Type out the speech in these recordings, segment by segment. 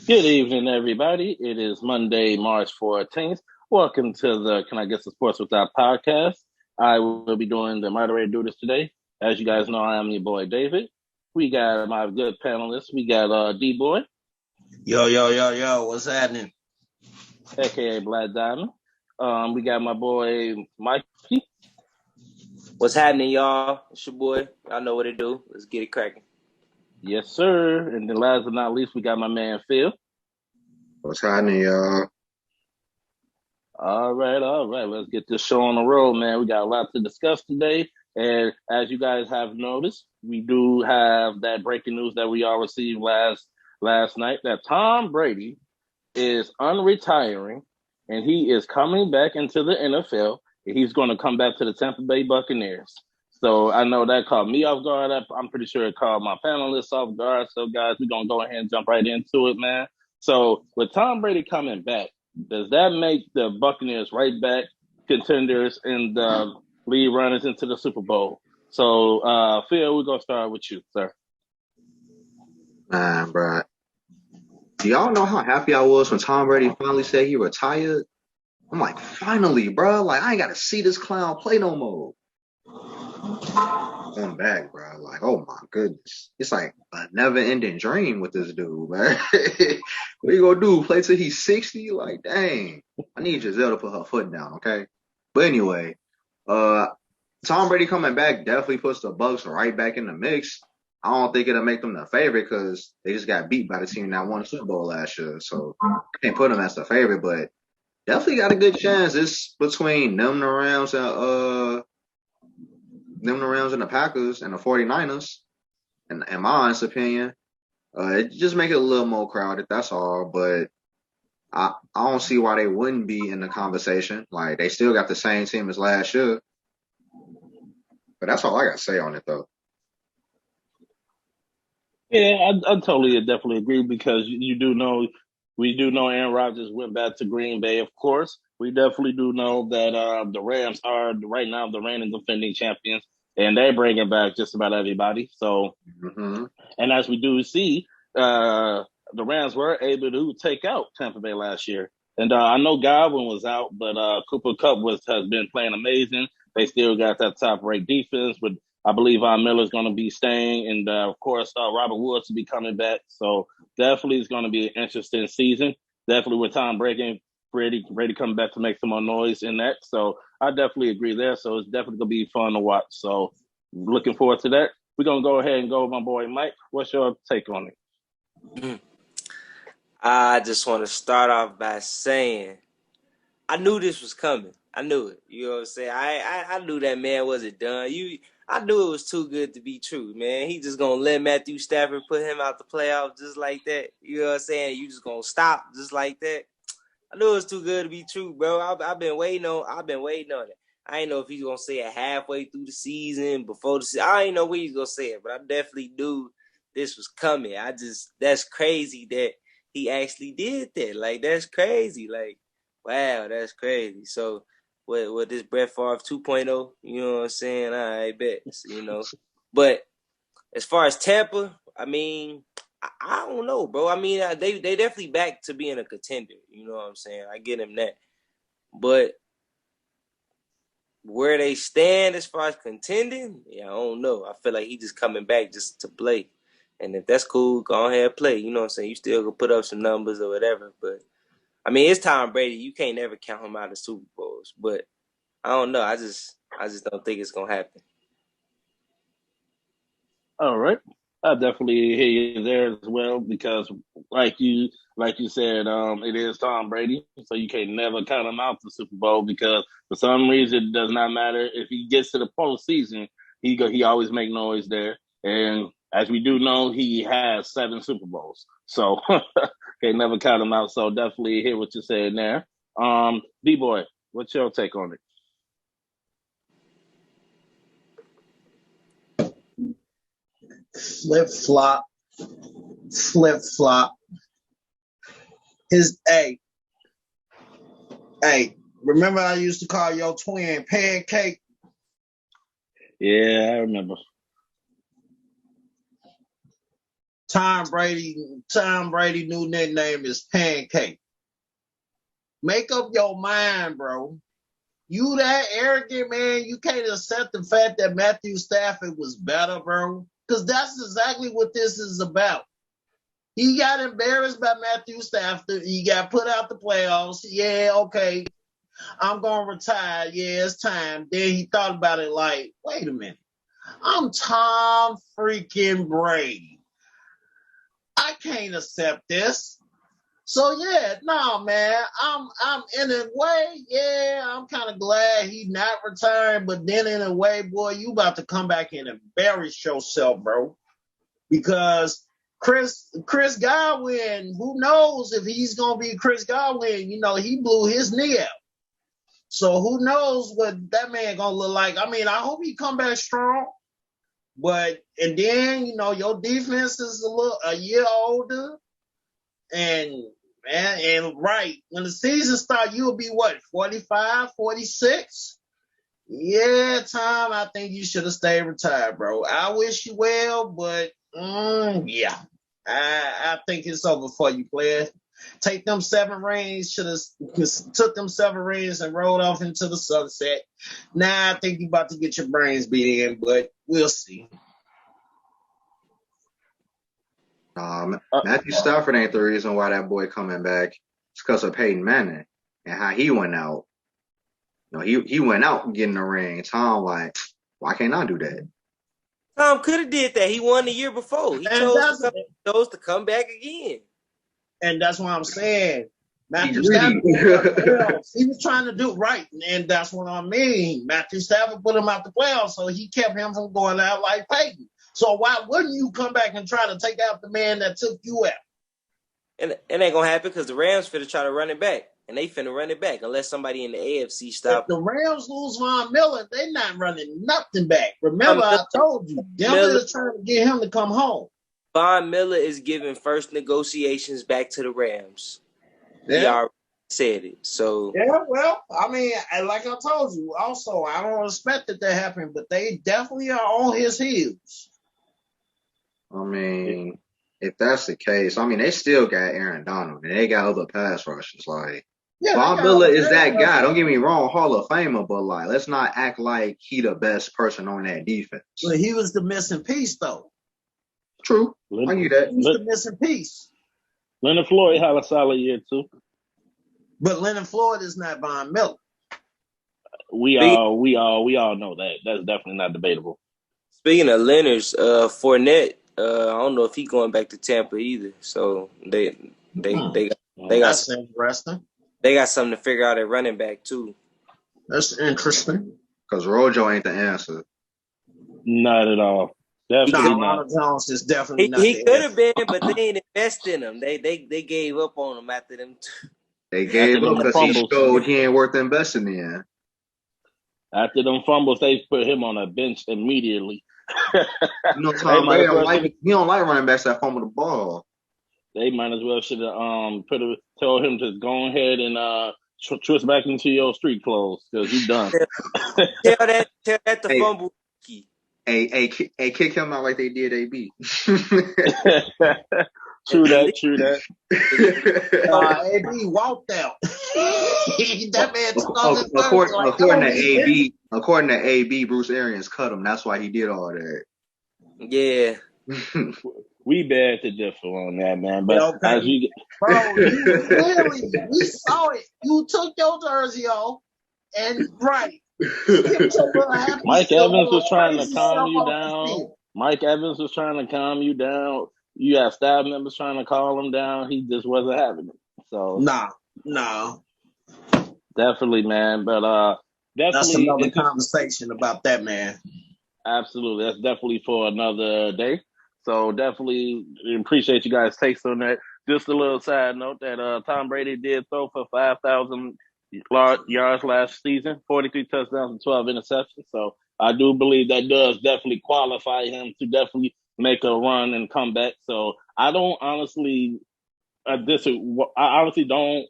Good evening, everybody. It is Monday, March 14th. Welcome to the Can I Get the Sports Without podcast. I will be doing the moderator duties today. As you guys know, I am your boy David. We got my good panelists. We got D-Boy, Yo, what's happening? aka Black Diamond. We got my boy Mikey. What's happening, y'all? It's your boy. Y'all know what to do. Let's get it cracking. Yes, sir. And then last but not least, we got my man Phil. What's happening, y'all? All right. Let's get this show on the road, man. We got a lot to discuss today. And as you guys have noticed, we do have that breaking news that we all received last night that Tom Brady is unretiring and he is coming back into the NFL. And he's going to come back to the Tampa Bay Buccaneers. So I know that caught me off guard. I'm pretty sure it caught my panelists off guard. So guys, we're going to go ahead and jump right into it, man. So with Tom Brady coming back, does that make the Buccaneers right back contenders and lead runners into the Super Bowl? So, Phil, we're going to start with you, sir. Man, bro. Do y'all know how happy I was when Tom Brady finally said he retired? I'm like, finally, bro. Like, I ain't got to see this clown play no more. I'm back, bro. Like, oh my goodness. It's like a never-ending dream with this dude, man. What you gonna do? Play till he's 60? Like, dang. I need Giselle to put her foot down, okay? But anyway, Tom Brady coming back definitely puts the Bucs right back in the mix. I don't think it'll make them the favorite because they just got beat by the team that won the Super Bowl last year. So I can't put them as the favorite, but definitely got a good chance. It's between them, the Rams, and the Packers and the 49ers, in my honest opinion. It just make it a little more crowded, that's all. But I don't see why they wouldn't be in the conversation. Like, they still got the same team as last year. But that's all I got to say on it, though. Yeah, I totally definitely agree because we do know Aaron Rodgers went back to Green Bay, of course. We definitely do know that the Rams are right now the reigning defending champions, and they're bringing back just about everybody. So, and as we do see, the Rams were able to take out Tampa Bay last year. And I know Godwin was out, but Cooper Kupp has been playing amazing. They still got that top-ranked defense, but I believe Von Miller's going to be staying, and of course Robert Woods will be coming back. So definitely it's going to be an interesting season. Definitely with Tom Brady coming back to make some more noise in that. So I definitely agree there. So it's definitely going to be fun to watch. So looking forward to that. We're going to go ahead and go with my boy Mike. What's your take on it? I just want to start off by saying I knew this was coming. I knew it. You know what I'm saying? I knew that man wasn't done. I knew it was too good to be true, man. He just gonna let Matthew Stafford put him out the playoffs just like that. You know what I'm saying? You just gonna stop just like that. I knew it was too good to be true, bro. I've been waiting on it. I ain't know if he's gonna say it halfway through the season, before the season. I ain't know when he's gonna say it, but I definitely knew this was coming. That's crazy that he actually did that. Like, that's crazy. Like, wow, that's crazy. So what this Brett Favre 2.0, you know what I'm saying? I bet, you know. But as far as Tampa, I mean, I don't know, bro. I mean, they definitely back to being a contender. You know what I'm saying? I get him that. But where they stand as far as contending, yeah, I don't know. I feel like he just coming back just to play. And if that's cool, go ahead and play. You know what I'm saying? You still can put up some numbers or whatever. But, I mean, it's Tom Brady. You can't never count him out of Super Bowls. But I don't know. I just don't think it's going to happen. All right. I definitely hear you there as well because, like you said, it is Tom Brady, so you can never count him out the Super Bowl because for some reason it does not matter if he gets to the postseason, he always make noise there, and as we do know, he has 7 Super Bowls, so can never count him out. So definitely hear what you're saying there. D-Boy, what's your take on it? Flip flop. Hey, remember I used to call your twin pancake? Yeah, I remember. Tom Brady new nickname is Pancake. Make up your mind, bro. You that arrogant, man, you can't accept the fact that Matthew Stafford was better, bro. Because that's exactly what this is about. He got embarrassed by Matthew Stafford. He got put out the playoffs. Yeah, okay. I'm going to retire. Yeah, it's time. Then he thought about it like, wait a minute. I'm Tom freaking Brady. I can't accept this. So yeah, no, man, I'm in a way, yeah, I'm kind of glad he not retiring, but then in a way, boy, you about to come back and embarrass yourself, bro. Because Chris Godwin, who knows if he's gonna be Chris Godwin? You know, he blew his knee out. So who knows what that man gonna look like? I mean, I hope he come back strong. But and then, you know, your defense is a year older. And right, when the season starts, you'll be what, 45, 46? Yeah, Tom, I think you should have stayed retired, bro. I wish you well, but yeah. I think it's over for you, player. Take them 7 rings, took them 7 rings and rolled off into the sunset. Now I think you about to get your brains beat in, but we'll see. Matthew Stafford ain't the reason why that boy coming back. It's because of Peyton Manning and how he went out. You know, he went out getting the ring. Tom like, why can't I do that? Tom could have did that. He won the year before. He And chose to come back again. And that's what I'm saying. Matthew He's Stafford greedy. put him out the playoffs. He was trying to do right, and that's what I mean. Matthew Stafford put him out the playoffs, so he kept him from going out like Peyton. So why wouldn't you come back and try to take out the man that took you out? And it ain't gonna happen because the Rams finna try to run it back, and they finna run it back unless somebody in the AFC If stop. the Rams lose Von Miller, they're not running nothing back. Remember, I told you, Denver is trying to get him to come home. Von Miller is giving first negotiations back to the Rams. Yeah. He already said it. So yeah, well, I mean, like I told you, also, I don't expect it to happen, but they definitely are on his heels. I mean, if that's the case, I mean, they still got Aaron Donald and they got other pass rushers. Like, Von Miller is that guy. Don't get me wrong, Hall of Famer, but like, let's not act like he the best person on that defense. But he was the missing piece, though. True, I knew that. He was the missing piece. Leonard Floyd had a solid year too. But Leonard Floyd is not Von Miller. We all know that. That's definitely not debatable. Speaking of Leonard's, Fournette, I don't know if he's going back to Tampa either. So they that's interesting. They got something to figure out at running back too. That's interesting. Because Rojo ain't the answer. Not at all. Definitely not. Ronald Jones is definitely not. He could have been, but they ain't invested in him. They gave up on him after them. They gave up because he showed he ain't worth investing in. After them fumbles, they put him on a bench immediately. You know, Tom Brady he don't like running backs that fumble the ball. They might as well should have told him to go ahead and twist back into your street clothes because you done. tell that the fumble. Hey, kick him out like they did AB. True that. AB walked out. That man took off his according to AB, Bruce Arians cut him. That's why he did all that. Yeah. We bad to differ on that, man. But okay. you clearly, we saw it. You took your jersey off, and right. Mike Evans was trying to calm you down. Mike Evans was trying to calm you down. You have staff members trying to calm him down. He just wasn't having it. So no. Definitely, man. But definitely that's another conversation about that, man. Absolutely. That's definitely for another day. So definitely appreciate you guys' takes on that. Just a little side note that Tom Brady did throw for 5,000 yards last season, 43 touchdowns and 12 interceptions. So I do believe that does definitely qualify him to definitely make a run and come back. So I don't honestly, I honestly don't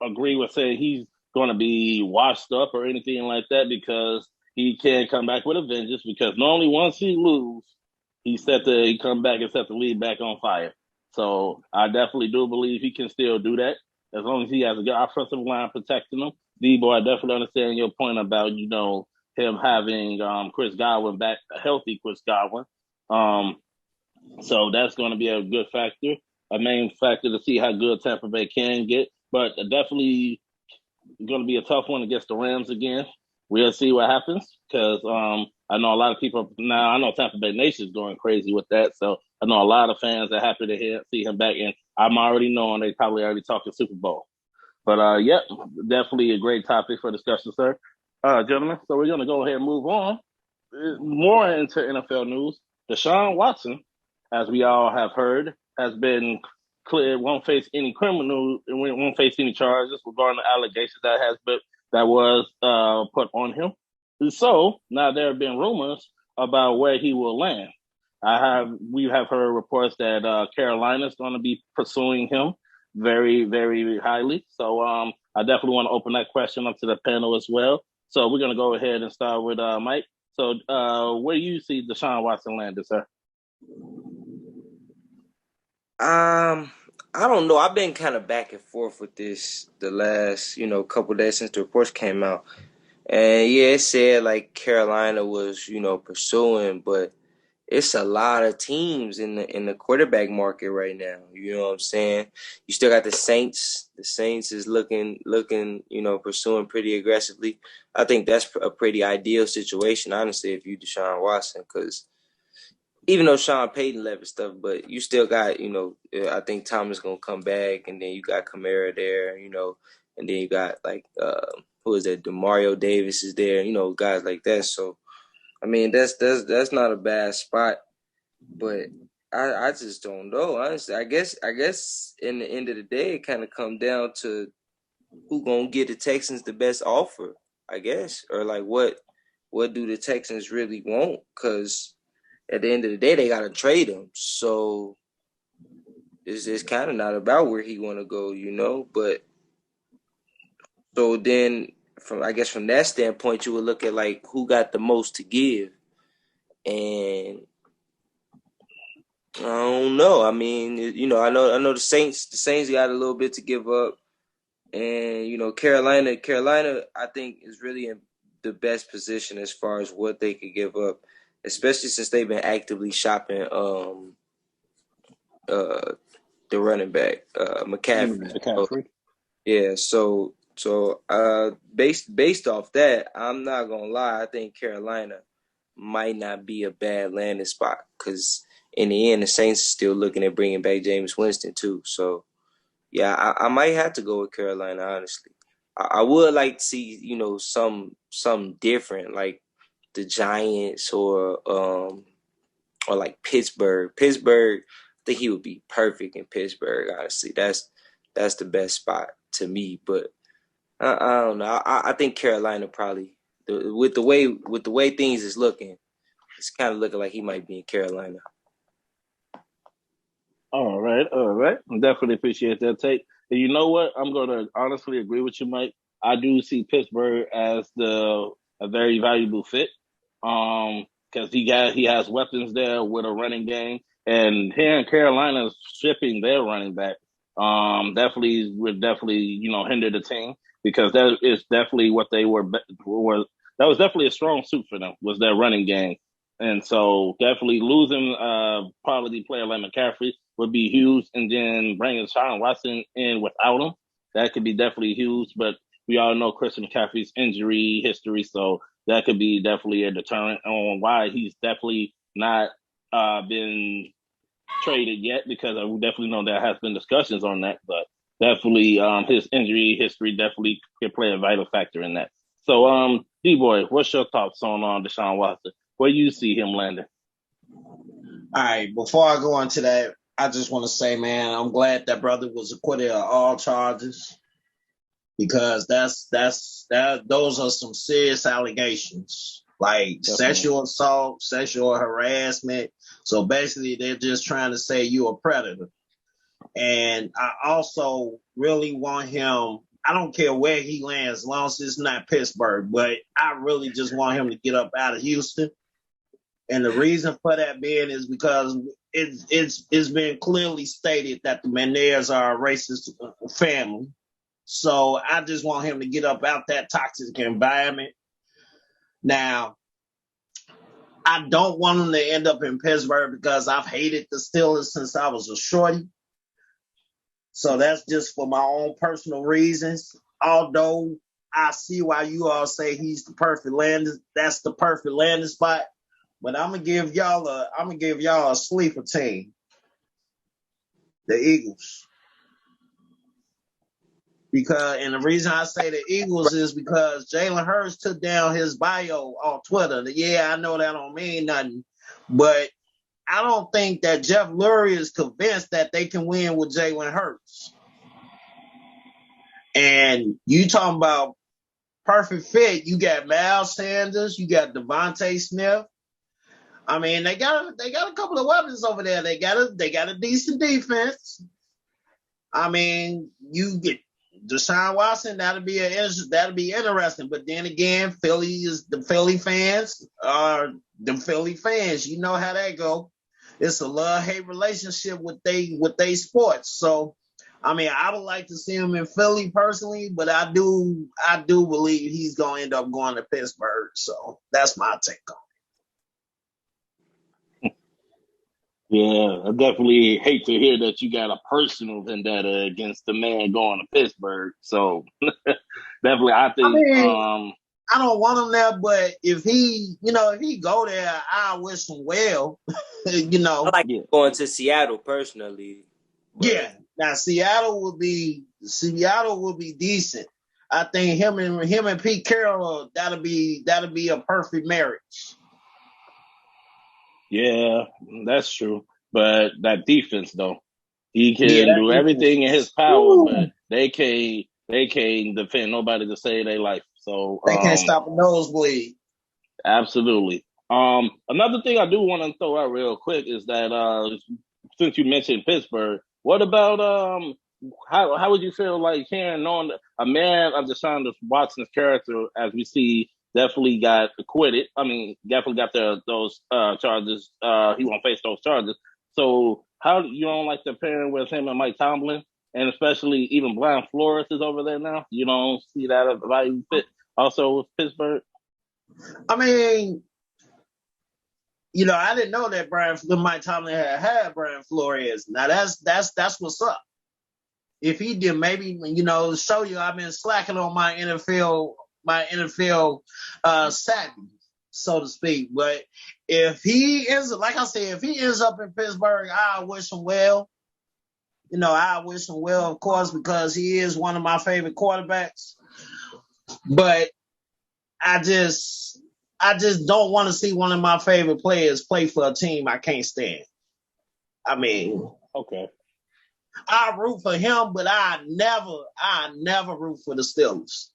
agree with saying he's going to be washed up or anything like that because he can come back with a vengeance because normally once he loses, he come back and set the league back on fire. So I definitely do believe he can still do that as long as he has a good offensive line protecting him. D-boy, I definitely understand your point about him having Chris Godwin back, a healthy Chris Godwin. So that's going to be a good factor, a main factor to see how good Tampa Bay can get. But definitely going to be a tough one against the Rams again. We'll see what happens because I know a lot of people now. I know Tampa Bay Nation is going crazy with that, so I know a lot of fans are happy to see him back, and I'm already knowing they probably already talking Super Bowl. But yep, definitely a great topic for discussion, sir. Gentlemen, so we're going to go ahead and move on more into NFL news. Deshaun Watson, as we all have heard, has been cleared, won't face any won't face any charges regarding the allegations that was put on him. So now there have been rumors about where he will land. We have heard reports that Carolina is going to be pursuing him very, very highly. So I definitely want to open that question up to the panel as well. So we're going to go ahead and start with Mike. So where do you see Deshaun Watson landed, sir? I don't know. I've been kind of back and forth with this the last, couple of days since the reports came out. And yeah, it said like Carolina was, pursuing, but it's a lot of teams in the quarterback market right now. You know what I'm saying? You still got the Saints. The Saints is looking, pursuing pretty aggressively. I think that's a pretty ideal situation, honestly, if you Deshaun Watson, because even though Sean Payton left and stuff, but you still got, I think Thomas gonna come back, and then you got Kamara there, and then you got like who is that? Demario Davis is there, guys like that. So I mean that's not a bad spot, but I just don't know. Honestly, I guess in the end of the day it kinda come down to who gonna get the Texans the best offer, I guess. Or like what do the Texans really want? Because at the end of the day, they got to trade him. So it's kind of not about where he want to go, But so then, from that standpoint, you would look at like who got the most to give, and I don't know. I mean, I know the Saints. The Saints got a little bit to give up, and Carolina, I think is really in the best position as far as what they could give up, especially since they've been actively shopping the running back, McCaffrey. McCaffrey. Yeah, so based off that, I'm not gonna lie, I think Carolina might not be a bad landing spot because in the end, the Saints are still looking at bringing back Jameis Winston too. So yeah, I might have to go with Carolina, honestly. I would like to see, some different, like the Giants or like Pittsburgh. Pittsburgh, I think he would be perfect in Pittsburgh. Honestly, that's the best spot to me. But I don't know. I think Carolina probably with the way things is looking, it's kind of looking like he might be in Carolina. All right. Definitely appreciate that take. And you know what? I'm going to honestly agree with you, Mike. I do see Pittsburgh as a very valuable fit. Because he has weapons there with a running game, and here in Carolina shipping their running back definitely would hinder the team because that is definitely what they were. That was definitely a strong suit for them was their running game, and so definitely losing quality player like McCaffrey would be huge, and then bringing Deshaun Watson in without him that could be definitely huge. But we all know Christian McCaffrey's injury history, so that could be definitely a deterrent on why he's definitely not been traded yet, because we definitely know there has been discussions on that, but definitely his injury history definitely could play a vital factor in that. So, D-Boy, what's your thoughts on Deshaun Watson? Where you see him landing? All right, before I go on to that, I just want to say, man, I'm glad that brother was acquitted of all charges because those are some serious allegations, like definitely. Sexual assault, sexual harassment. So basically, they're just trying to say you're a predator. And I also really want him. I don't care where he lands, as long as it's not Pittsburgh, but I really just want him to get up out of Houston And the reason for that being is because it's been clearly stated that the Meners are a racist family. So I just want him to get up out that toxic environment. Now, I don't want him to end up in Pittsburgh because I've hated the Steelers since I was a shorty. So that's just for my own personal reasons. Although I see why you all say he's the perfect landing. That's the perfect landing spot. But I'm gonna give y'all a sleeper team. The Eagles. And the reason I say the Eagles is because Jalen Hurts took down his bio on Twitter. Yeah, I know that don't mean nothing, but I don't think that Jeff Lurie is convinced that they can win with Jalen Hurts. And you talking about perfect fit, you got Miles Sanders, you got Devontae Smith. I mean, they got a couple of weapons over there. They got a decent defense. I mean, you get Deshaun Watson, that'll be interesting. But then again, the Philly fans are the Philly fans. You know how that go. It's a love-hate relationship with they sports. So, I mean, I would like to see him in Philly personally, but I do believe he's gonna end up going to Pittsburgh. So that's my take on it. Yeah, I definitely hate to hear that you got a personal vendetta against the man going to Pittsburgh. So definitely, I I think, mean, I don't want him there, but if he go there, I wish him well. I like going to Seattle personally. Yeah. Now Seattle would be decent. I think him and Pete Carroll, that'll be a perfect marriage. yeah, that's true. But that defense, though, he can do everything in his power, but they can't defend nobody to save their life. So they can't stop a nosebleed. Absolutely. Another thing I do want to throw out real quick is that since you mentioned Pittsburgh, what about how would you feel like hearing knowing a man of Deshaun Watson's character, as we see, definitely got acquitted? I mean, definitely got those charges. He won't face those charges. So how you don't like the pairing with him and Mike Tomlin, and especially even Brian Flores is over there now? You don't see that value fit also with Pittsburgh? I mean, I didn't know that Mike Tomlin had Brian Flores. Now that's what's up. If he did, maybe show you I've been slacking on my NFL savvy, so to speak. But if he ends up in Pittsburgh, I wish him well. I wish him well, of course, because he is one of my favorite quarterbacks. But I just don't want to see one of my favorite players play for a team I can't stand. I mean, okay. I root for him, but I never root for the Steelers.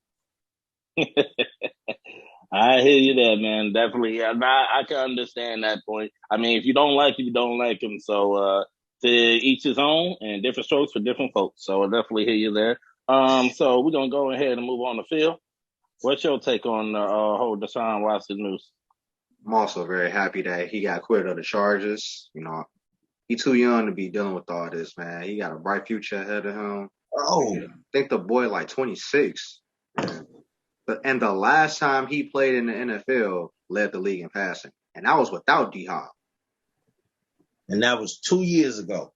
I hear you there, man. Definitely. I can understand that point. I mean, if you don't like him, you don't like him. So to each his own, and different strokes for different folks. So I definitely hear you there. So we're going to go ahead and move on to Phil. What's your take on the whole Deshaun Watson news? I'm also very happy that he got acquitted of the charges. He's too young to be dealing with all this, man. He got a bright future ahead of him. Oh, I think the boy like 26. And the last time he played in the NFL led the league in passing, and that was without D-Hop. And that was 2 years ago.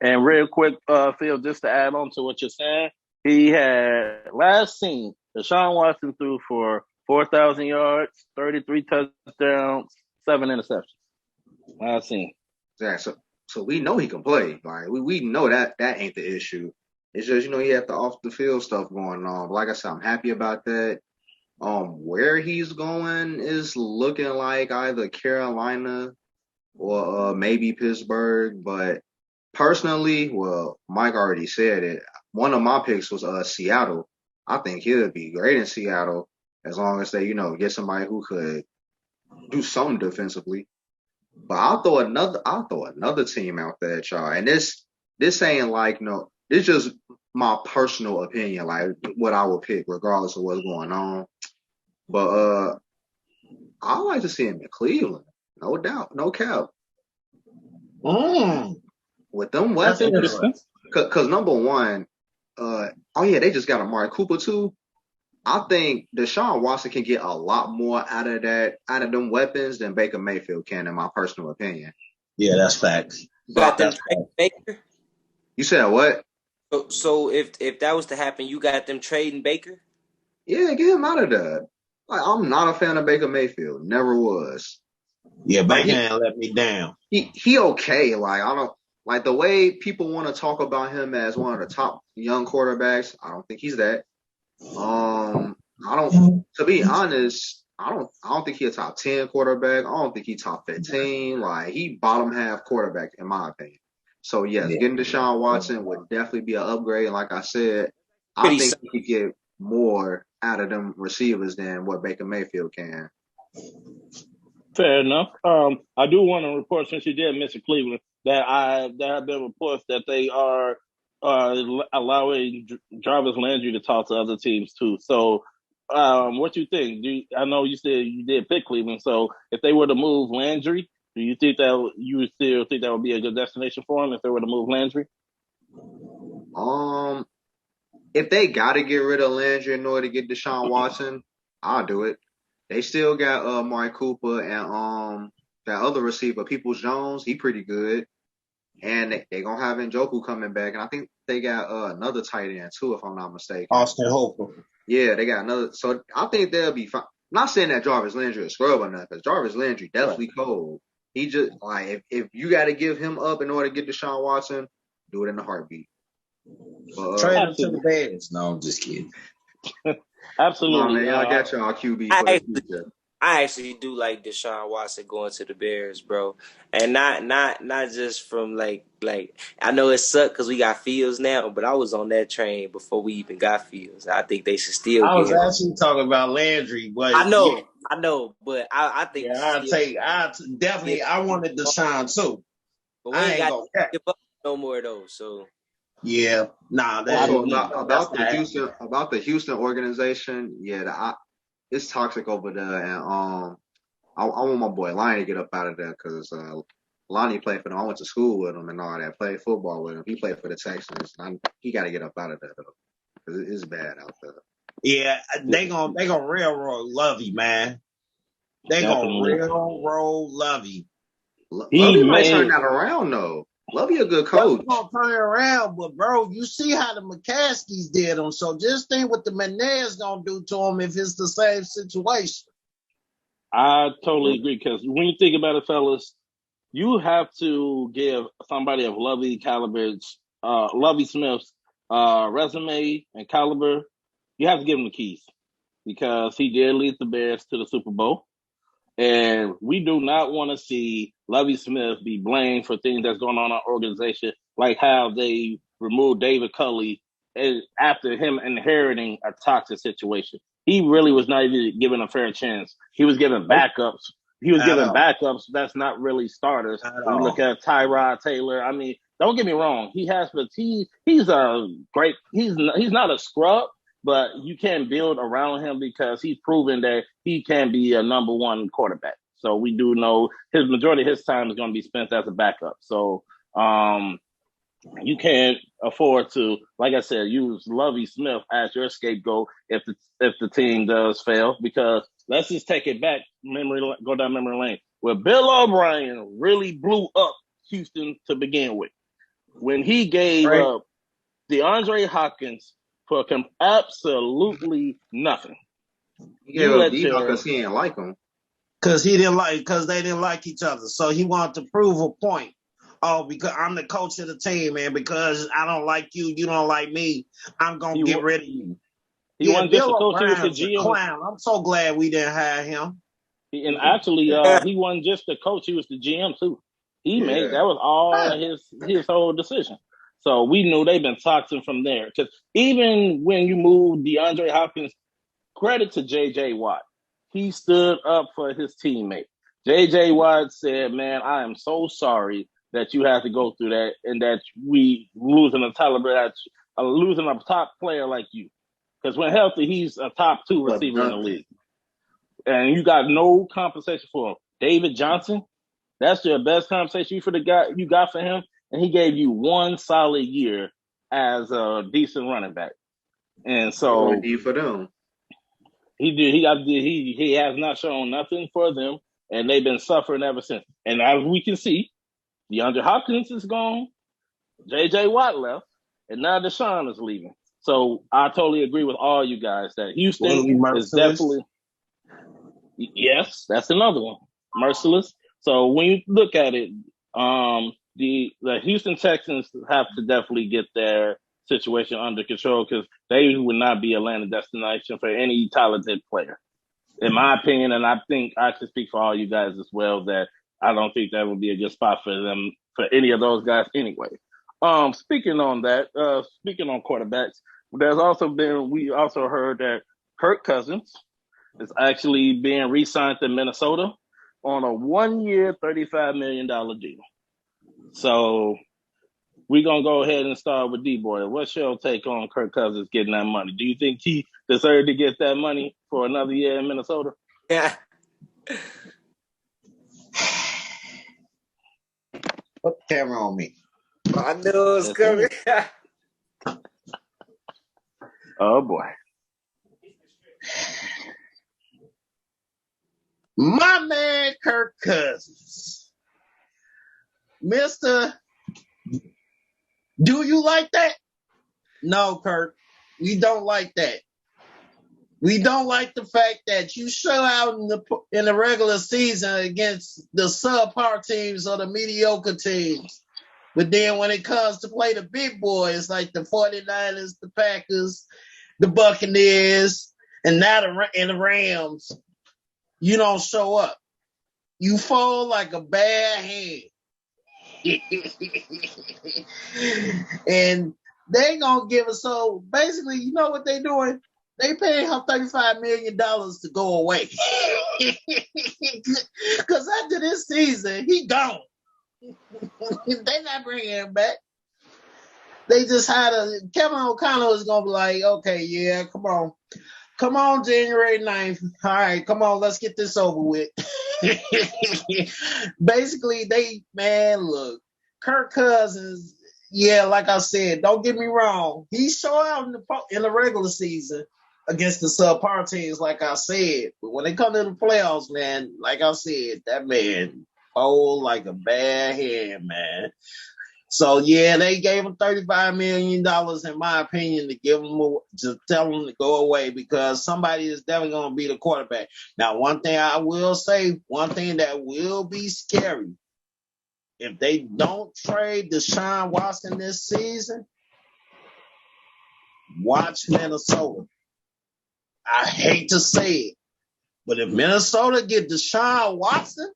And real quick, Phil, just to add on to what you're saying, he had last seen Deshaun Watson threw for 4,000 yards, 33 touchdowns, 7 interceptions. Last seen. Yeah, so we know he can play. Like we know that ain't the issue. It's just he have the off the field stuff going on. But like I said, I'm happy about that. Where he's going is looking like either Carolina or maybe Pittsburgh. But personally, well, Mike already said it. One of my picks was Seattle. I think he'll be great in Seattle as long as they get somebody who could do something defensively. But I'll throw another team out there, y'all. And this ain't like this just my personal opinion, like what I would pick regardless of what's going on. But I like to see him in Cleveland. No doubt, no cap. With them That's weapons, Interesting. because number one, oh yeah, they just got Amari Cooper too. I think Deshaun Watson can get a lot more out of them weapons than Baker Mayfield can, in my personal opinion. Yeah, that's facts. You So got them trading Baker. you said what? So if that was to happen, you got them trading Baker. Yeah, get him out of there. Like, I'm not a fan of Baker Mayfield. Never was. Yeah, Like Baker let me down. he okay. Like I don't like the way people want to talk about him as one of the top young quarterbacks. I don't think he's that. I don't. To be honest, I don't think he's a top 10 quarterback. I don't think he's top 15. Like he bottom half quarterback in my opinion. So yes, getting Deshaun Watson would definitely be an upgrade. And like I said, I Pretty think solid. he could get more out of them receivers than what Baker Mayfield can. Fair enough. I do want to report, since you did mention Cleveland, that there have been reports that they are allowing Jarvis Landry to talk to other teams too. So, what you think? I know you said you did pick Cleveland. So, if they were to move Landry, do you think that you would still think that would be a good destination for him if they were to move Landry? If they got to get rid of Landry in order to get Deshaun Watson, I'll do it. They still got Amari Cooper and that other receiver, Peoples Jones. He pretty good, and they gonna have Njoku coming back, and I think they got another tight end too, if I'm not mistaken. Austin Hooper. Yeah, they got another. So I think they'll be fine. Not saying that Jarvis Landry is scrub or nothing, because Jarvis Landry definitely cold. He just like if you got to give him up in order to get Deshaun Watson, do it in a heartbeat. Trade him to the Bears. No, I'm just kidding. Absolutely. Man, y'all got y'all QB for the future. I actually do like Deshaun Watson going to the Bears, bro, and not just from like I know it sucked because we got Fields now, but I was on that train before we even got Fields. I think they should still. I was actually talking about Landry, but I know, but I think definitely. I wanted Deshaun too. But we ain't got to give up no more though. So yeah, nah. Also about the Houston organization, yeah, it's toxic over there, and I want my boy Lonnie to get up out of there because Lonnie played for them. I went to school with him and all that. Played football with him. He played for the Texans. He got to get up out of there though because it's bad out there. Yeah, they gonna railroad Lovey, man. They gonna railroad Lovey. Lovey might turn that around though. Lovey a good coach. He's gonna turn it around, but bro, you see how the McCaskies did him. So just think what the Menez gonna do to him if it's the same situation. I totally agree, because when you think about it, fellas, you have to give somebody of Lovey caliber's, Lovey Smith's resume and caliber. You have to give him the keys, because he did lead the Bears to the Super Bowl. And we do not want to see Lovie Smith be blamed for things that's going on in our organization, like how they removed David Culley after him inheriting a toxic situation. He really was not even given a fair chance. He was given backups. That's not really starters. When you look at Tyrod Taylor, I mean, don't get me wrong. He has, but he's a great. He's not a scrub, but you can't build around him because he's proven that he can be a number one quarterback. So we do know his majority of his time is going to be spent as a backup. So you can't afford to, like I said, use Lovie Smith as your scapegoat if the team does fail. Because let's just take it back, go down memory lane, where Bill O'Brien really blew up Houston to begin with, when he gave up DeAndre Hopkins for absolutely nothing. Yeah, because he didn't like him. Because they didn't like each other. So he wanted to prove a point. Oh, because I'm the coach of the team, man. Because I don't like you, you don't like me. I'm gonna get rid of you. He wasn't just the coach; he was the GM. Clown. I'm so glad we didn't hire him. And actually, he wasn't just the coach; he was the GM too. He made that was all his whole decision. So we knew they've been toxic from there. Because even when you moved DeAndre Hopkins, credit to J.J. Watt. He stood up for his teammate. J.J. Watt said, man, I am so sorry that you had to go through that and that we losing a top player like you. Because when healthy, he's a top 2 receiver in the league. And you got no compensation for him. David Johnson. That's your best compensation you got for him, and he gave you one solid year as a decent running back. And They going so deep for them. he has not shown nothing for them, and they've been suffering ever since. And as we can see, DeAndre Hopkins is gone, J.J. Watt left, and now Deshaun is leaving. So I totally agree with all you guys that Houston is definitely yes, that's another one, merciless. So when you look at it, the Houston Texans have to definitely get their situation under control because they would not be a landing destination for any talented player, in my opinion. And I think I should speak for all you guys as well that I don't think that would be a good spot for them for any of those guys anyway. Speaking on quarterbacks, we also heard that Kirk Cousins is actually being re-signed to Minnesota on a 1-year, $35 million deal. So we're going to go ahead and start with D-Boy. What's your take on Kirk Cousins getting that money? Do you think he deserved to get that money for another year in Minnesota? Yeah. Put the camera on me. I knew it was coming. Oh, boy. My man, Kirk Cousins. Mr. Do you like that? No, Kirk. We don't like that. We don't like the fact that you show out in the regular season against the subpar teams or the mediocre teams. But then when it comes to play the big boys like the 49ers, the Packers, the Buccaneers, and now the Rams, you don't show up. You fall like a bad hand. And they gonna give us, so basically, you know what they doing? They paying him $35 million to go away. Because after this season, he gone. They not bringing him back. They just had Kevin O'Connell is gonna be like, okay, yeah, come on, January 9th. All right, come on, let's get this over with. Basically, look, Kirk Cousins, yeah, like I said, don't get me wrong. He showed out in the regular season against the subpar teams, like I said. But when they come to the playoffs, man, like I said, that man fold like a bad hand, man. So yeah, they gave him $35 million, in my opinion, to tell him to go away because somebody is definitely going to be the quarterback. Now, one thing I will say, one thing that will be scary, if they don't trade Deshaun Watson this season, watch Minnesota. I hate to say it, but if Minnesota get Deshaun Watson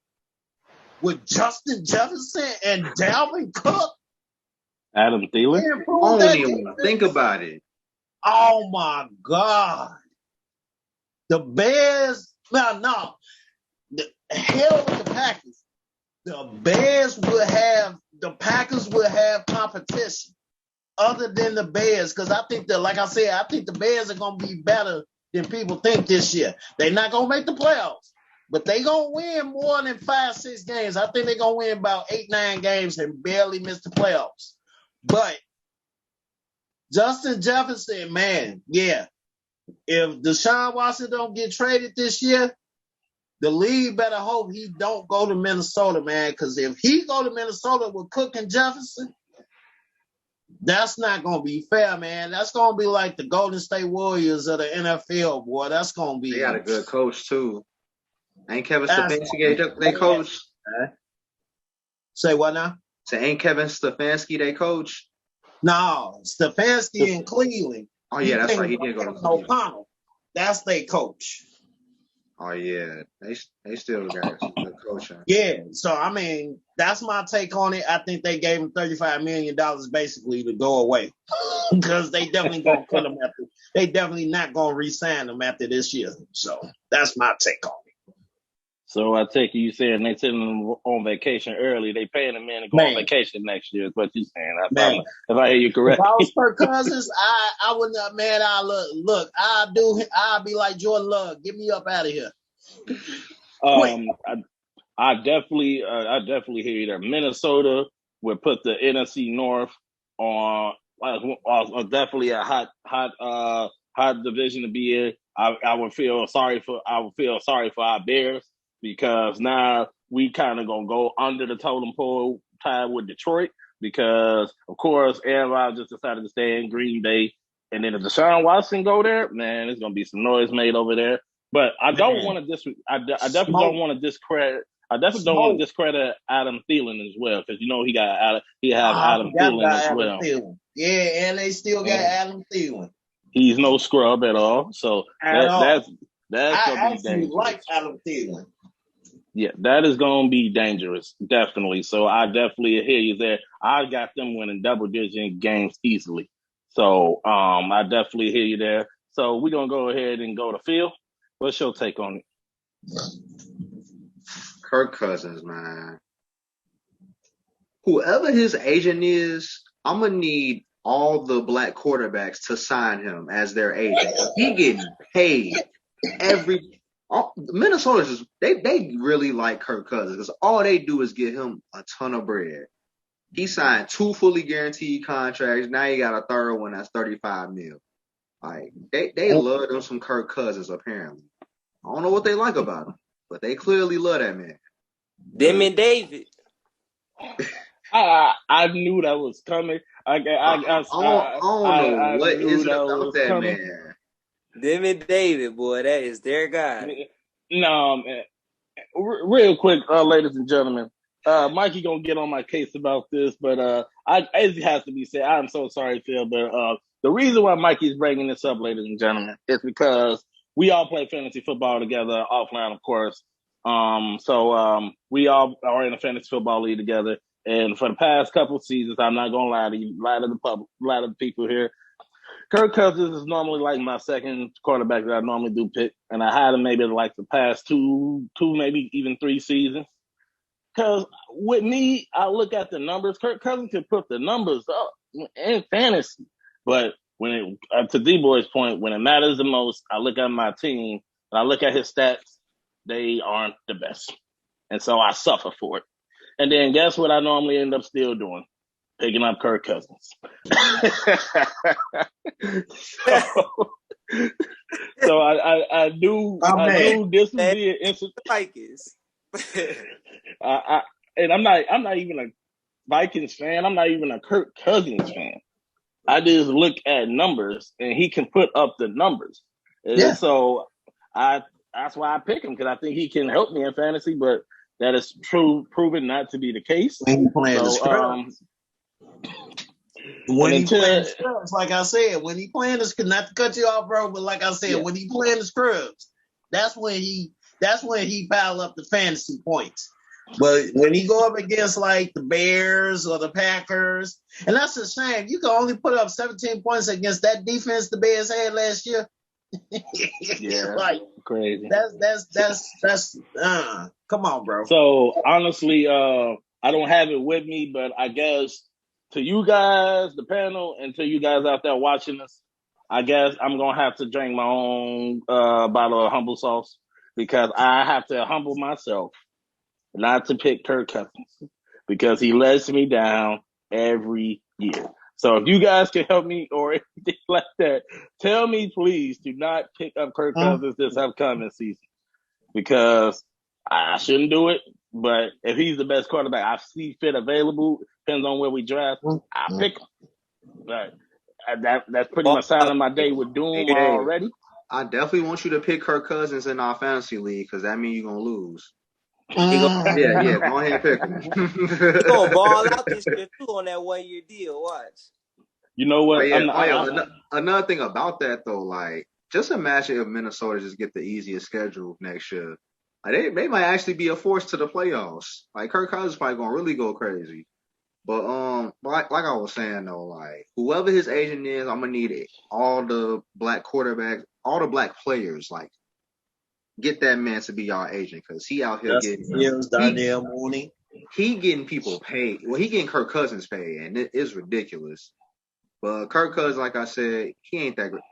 with Justin Jefferson and Dalvin Cook, Adam Thielen? I don't even want to think about it. Oh, my God. The Bears, no. The hell with the Packers. The Packers will have competition other than the Bears because I think that, like I said, I think the Bears are going to be better than people think this year. They're not going to make the playoffs, but they're going to win more than 5-6 games. I think they're going to win about 8-9 games and barely miss the playoffs. But Justin Jefferson, man, yeah. If Deshaun Watson don't get traded this year, the league better hope he don't go to Minnesota, man. Because if he go to Minnesota with Cook and Jefferson, that's not going to be fair, man. That's going to be like the Golden State Warriors of the NFL, boy. That's going to be. They got a good coach, too. Ain't Kevin Stefanski they coach? Say what now? So ain't Kevin Stefanski they coach? No, Stefanski in Cleveland. Oh, yeah, that's right. He did go to Cleveland. O'Connell. That's their coach. Oh, yeah. They still got some good coaching. Yeah, so, I mean, that's my take on it. I think they gave him $35 million basically to go away because they definitely going to cut him after. They definitely not going to re-sign him after this year. So, that's my take on it. So I take you saying they sending them on vacation early. They paying them in to go on vacation next year. Is what you saying? If I hear you correct. If I was Kirk Cousins, I wouldn't. Man, I'll be like Jordan Love. Get me up out of here. I definitely hear you there. Minnesota would put the NFC North on definitely a hot division to be in. I would feel sorry for our Bears because now we kind of gonna go under the totem pole tied with Detroit because of course Aaron Rodgers decided to stay in Green Bay, and then if Deshaun Watson go there, man, there's gonna be some noise made over there. But I don't Man, want to I definitely don't smoke, want to discredit. I definitely don't want to smoke. discredit Adam Thielen as well because you know he have Ah, I Adam forgot Thielen about as Adam well. Thielen. Yeah, and they still got And Adam Thielen he's no scrub at all. So at that all. that's gonna I be actually like dangerous. Adam Thielen. Yeah, that is gonna be dangerous, definitely. So I definitely hear you there. I got them winning double digit games easily. So I definitely hear you there. So we're gonna go ahead and go to Phil. What's your take on it? Kirk Cousins, man. Whoever his agent is, I'm gonna need all the black quarterbacks to sign him as their agent. He getting paid every. Minnesota's just they really like Kirk Cousins because all they do is get him a ton of bread. He signed 2 fully guaranteed contracts. Now he got a third one that's 35 mil. Like they love them some Kirk Cousins apparently. I don't know what they like about him, but they clearly love that man. Them and David. I knew that was coming. I don't know I what knew is it that about was that coming. man. Them and David, boy, that is their guy. No, man. Real quick, ladies and gentlemen, Mikey gonna get on my case about this, but it has to be said. I'm so sorry, Phil, but the reason why Mikey's bringing this up, ladies and gentlemen, is because we all play fantasy football together offline, of course. We all are in a fantasy football league together, and for the past couple seasons, I'm not gonna lie to you, lie to the public, lie to the people here. Kirk Cousins is normally like my second quarterback that I normally do pick, and I had him maybe like the past two, maybe even 3 seasons. Because with me, I look at the numbers. Kirk Cousins can put the numbers up in fantasy, but when to D Boy's point, when it matters the most, I look at my team and I look at his stats. They aren't the best, and so I suffer for it. And then guess what? I normally end up still doing picking up Kirk Cousins. so, so I knew Oh I man, knew this would Man, be an instant. Vikings. And I'm not even a Vikings fan. I'm not even a Kirk Cousins fan. I just look at numbers, and he can put up the numbers. And yeah. so that's why I pick him because I think he can help me in fantasy. But that is proven not to be the case. When he playing the So scrubs, and when he playing until the scrubs, like I said, when he playing the not to cut you off, bro, but like I said, yeah, when he playing the scrubs, that's when he pile up the fantasy points. But when he go up against like the Bears or the Packers, and that's a shame. You can only put up 17 points against that defense the Bears had last year. yeah, Like crazy. that's come on, bro. So honestly, I don't have it with me, but I guess to you guys, the panel, and to you guys out there watching us, I guess I'm gonna have to drink my own bottle of humble sauce because I have to humble myself not to pick Kirk Cousins because he lets me down every year. So if you guys can help me or anything like that, tell me please do not pick up Kirk Cousins this upcoming season because I shouldn't do it. But if he's the best quarterback I see fit available, depends on where we draft, I pick him. But that's pretty much signing my day with doom Hey, already. I definitely want you to pick Kirk Cousins in our fantasy league because that means you're gonna lose. He gonna, Yeah, go ahead and pick he gonna him. ball out this year too on that 1 year deal. Watch. You know Oh what? yeah, I'm not. oh yeah. Another thing about that though, like just imagine if Minnesota just get the easiest schedule next year. Like they might actually be a force to the playoffs. Like Kirk Cousins probably gonna really go crazy. But like I was saying though, like whoever his agent is, I'm gonna need all the black quarterbacks, all the black players, like get that man to be y'all agent because he out here Justin getting Fields, Darnell Mooney. he getting people paid. Well, he getting Kirk Cousins paid, and it is ridiculous. But Kirk Cousins, like I said, he ain't that great.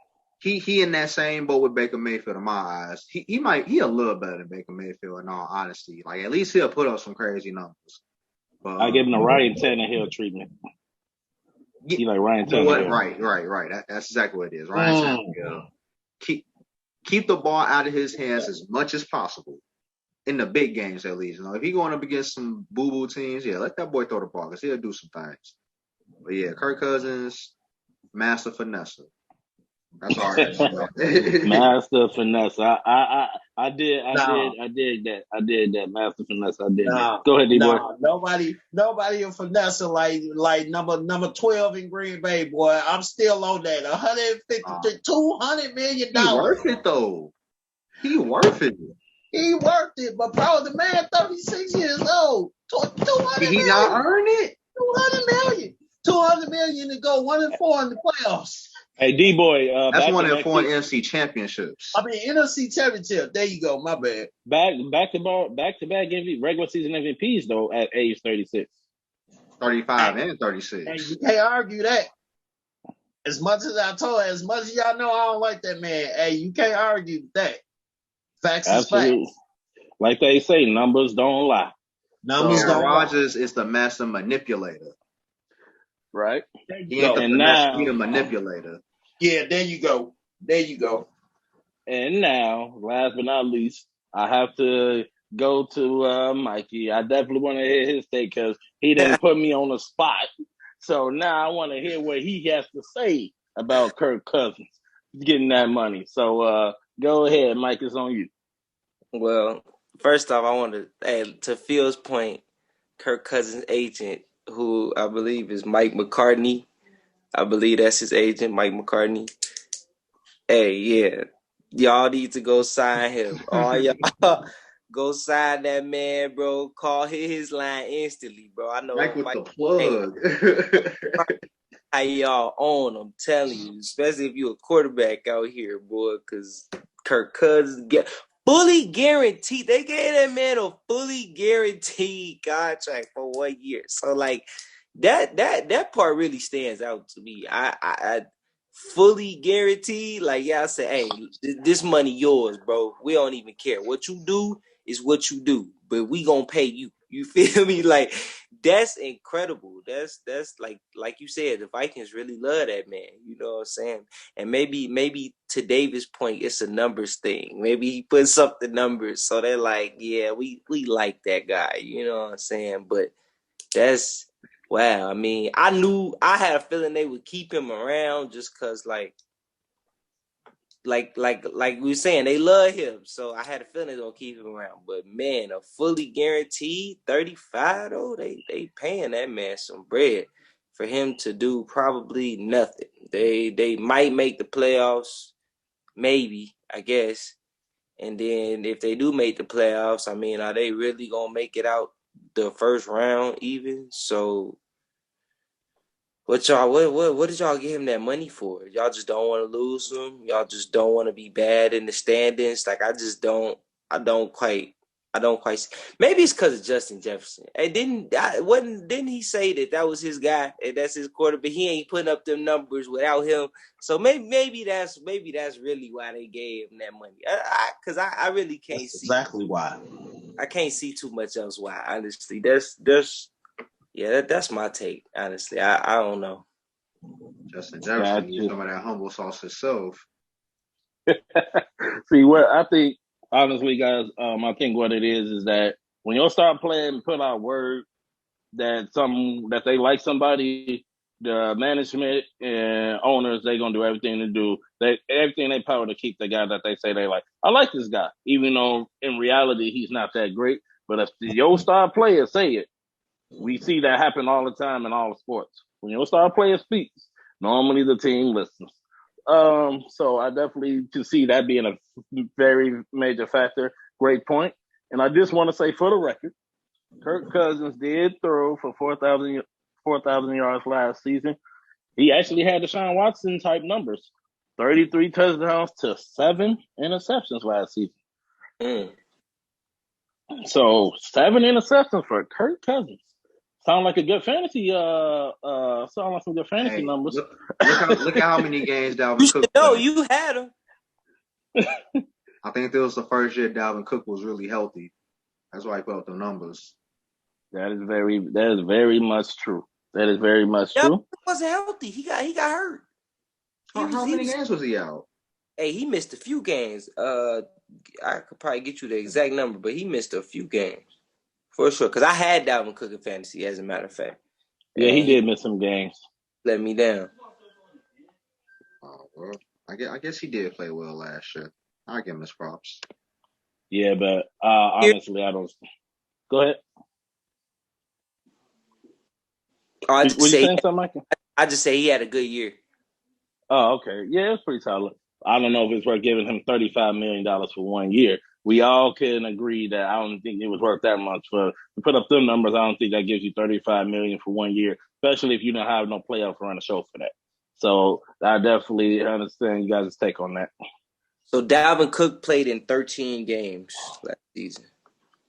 he in that same boat with Baker Mayfield in my eyes. He a little better than Baker Mayfield in all honesty. Like at least he'll put up some crazy numbers. But I give him the Ryan Tannehill treatment. He like Ryan you know what? Tannehill. Right. That's exactly what it is. Ryan Tannehill. Keep the ball out of his hands as much as possible. In the big games, at least. You know, if he going up against some boo-boo teams, yeah, let that boy throw the ball because he'll do some things. But yeah, Kirk Cousins, master finesse. That's all I got to say. Master finesse. I did that. Master finesse. I did that. Go ahead, D-boy. Nobody a finesse like number 12 in Green Bay, boy. I'm still on that. 150 $200 million. He worth it though. He worth it. He worth it, but bro, the man 36 years old. 200 Did he million. not earn it? 200 million. 200 million to go 1-4 in the playoffs. Hey, D-boy. That's 1-4 in NFC championships. I mean, NFC championship. There you go. My bad. Back to back MVP, regular season MVPs though at age 36. 35 and 36. And you can't argue that. As much as y'all know, I don't like that man. Hey, you can't argue that. Facts is facts. Like they say, numbers don't lie. Numbers don't lie. Rodgers is the master manipulator. Right? He ain't the manipulator. Yeah, there you go. And now, last but not least, I have to go to Mikey. I definitely want to hear his take because he didn't put me on the spot. So now I want to hear what he has to say about Kirk Cousins getting that money. So go ahead, Mike. It's on you. Well, first off, I want to Phil's point, Kirk Cousins' agent, who I believe is Mike McCartney. I believe that's his agent, Mike McCartney. Hey, yeah. Y'all need to go sign him. All y'all go sign that man, bro. Call his line instantly, bro. I know Mike with the plug. How y'all own, I'm telling you. Especially if you're a quarterback out here, boy, because Kirk Cousins fully guaranteed. They gave that man a fully guaranteed contract for 1 year. So like that part really stands out to me. I fully guaranteed. Like I said, hey, this money yours, bro. We don't even care. What you do is what you do, but we gonna pay you. You feel me? Like that's incredible. That's like you said, the Vikings really love that man. You know what I'm saying? And maybe to David's point, it's a numbers thing. Maybe he puts up the numbers, so they're like, yeah, we like that guy. You know what I'm saying? But that's wow. I mean, I had a feeling they would keep him around just because like we were saying, they love him. So I had a feeling they're gonna keep him around. But man, a fully guaranteed 35 though, they paying that man some bread for him to do probably nothing. They might make the playoffs, maybe, I guess. And then if they do make the playoffs, I mean, are they really gonna make it out the first round even? So what did y'all give him that money for? Y'all just don't want to lose him? Y'all just don't want to be bad in the standings? Like I don't quite maybe it's because of Justin Jefferson. And didn't he say that was his guy and that's his quarterback? He ain't putting up them numbers without him. So maybe that's really why they gave him that money. Because I really can't that's see exactly why. I can't see too much else why, honestly. That's my take, honestly. I don't know. Justin Jefferson, he's some of that humble sauce himself. See, what I think, honestly, guys, I think what it is that when you start playing and put out word that they like somebody, the management and owners, they're gonna do everything everything they power to keep the guy that they say they like. I like this guy, even though in reality he's not that great. But if your star players say it, we see that happen all the time in all the sports. When your star player speaks, normally the team listens. So I definitely can see that being a very major factor. Great point. And I just want to say for the record, Kirk Cousins did throw for 4,000 yards last season. He actually had Deshaun Watson type numbers. 33 touchdowns to 7 interceptions last season. So 7 interceptions for Kirk Cousins. Sound like a good fantasy. Sound like some good fantasy Hey, numbers. look at how many games You Dalvin should Cook know. played. You had him. I think this was the first year Dalvin Cook was really healthy. That's why he put up the numbers. That is very much true. That is very much Yeah, true. he wasn't healthy. He got hurt. How He many was. games was he out? Hey, he missed a few games. I could probably get you the exact number, but he missed a few games for sure. Because I had Dalvin Cook in fantasy, as a matter of fact, Yeah, he and he did miss some games. let me down. Oh, well, I guess he did play well last year. I give him his props. Yeah, but Here, honestly, I don't. Go ahead. I Were just you say saying something, Michael? I just say he had a good year. Oh, okay. Yeah, it's pretty solid. I don't know if it's worth giving him $35 million for 1 year. We all can agree that I don't think it was worth that much for to put up them numbers. I don't think that gives you $35 million for 1 year, especially if you don't have no playoff run to show for that. So I definitely understand you guys' take on that. So Dalvin Cook played in 13 games last season.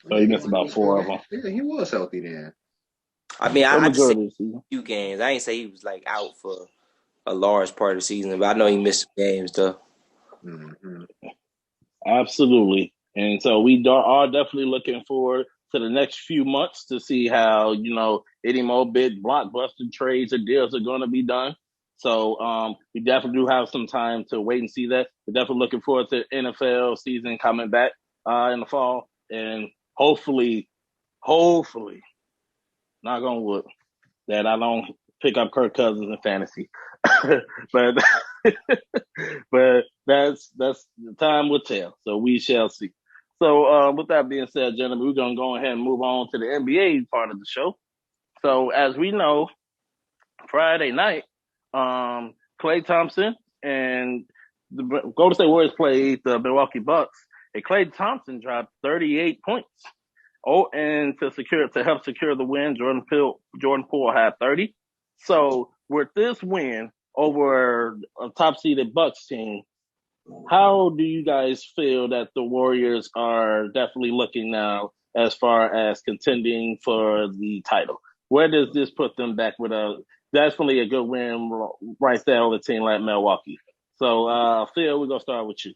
So Yeah, he he, missed he about was four of them yeah, he was healthy then. I mean, for the I just say majority of the season. a few games. I ain't say he was like out for a large part of the season, but I know he missed some games though. Mm-hmm. Absolutely. And so we are definitely looking forward to the next few months to see how, any more big blockbuster trades or deals are going to be done. So we definitely do have some time to wait and see that. We're definitely looking forward to NFL season coming back in the fall. And hopefully, not going to wood, that I don't pick up Kirk Cousins in fantasy. but but that's the time will tell. So we shall see. So with that being said, gentlemen, we're gonna go ahead and move on to the NBA part of the show. So as we know, Friday night, Klay Thompson and the Golden State Warriors played the Milwaukee Bucks, and Klay Thompson dropped 38 points. Oh, and to help secure the win, Jordan Poole had 30. So with this win over a top seeded Bucks team, how do you guys feel that the Warriors are definitely looking now as far as contending for the title? Where does this put them back with definitely a good win right there on a team like Milwaukee? So, Phil, we're gonna start with you.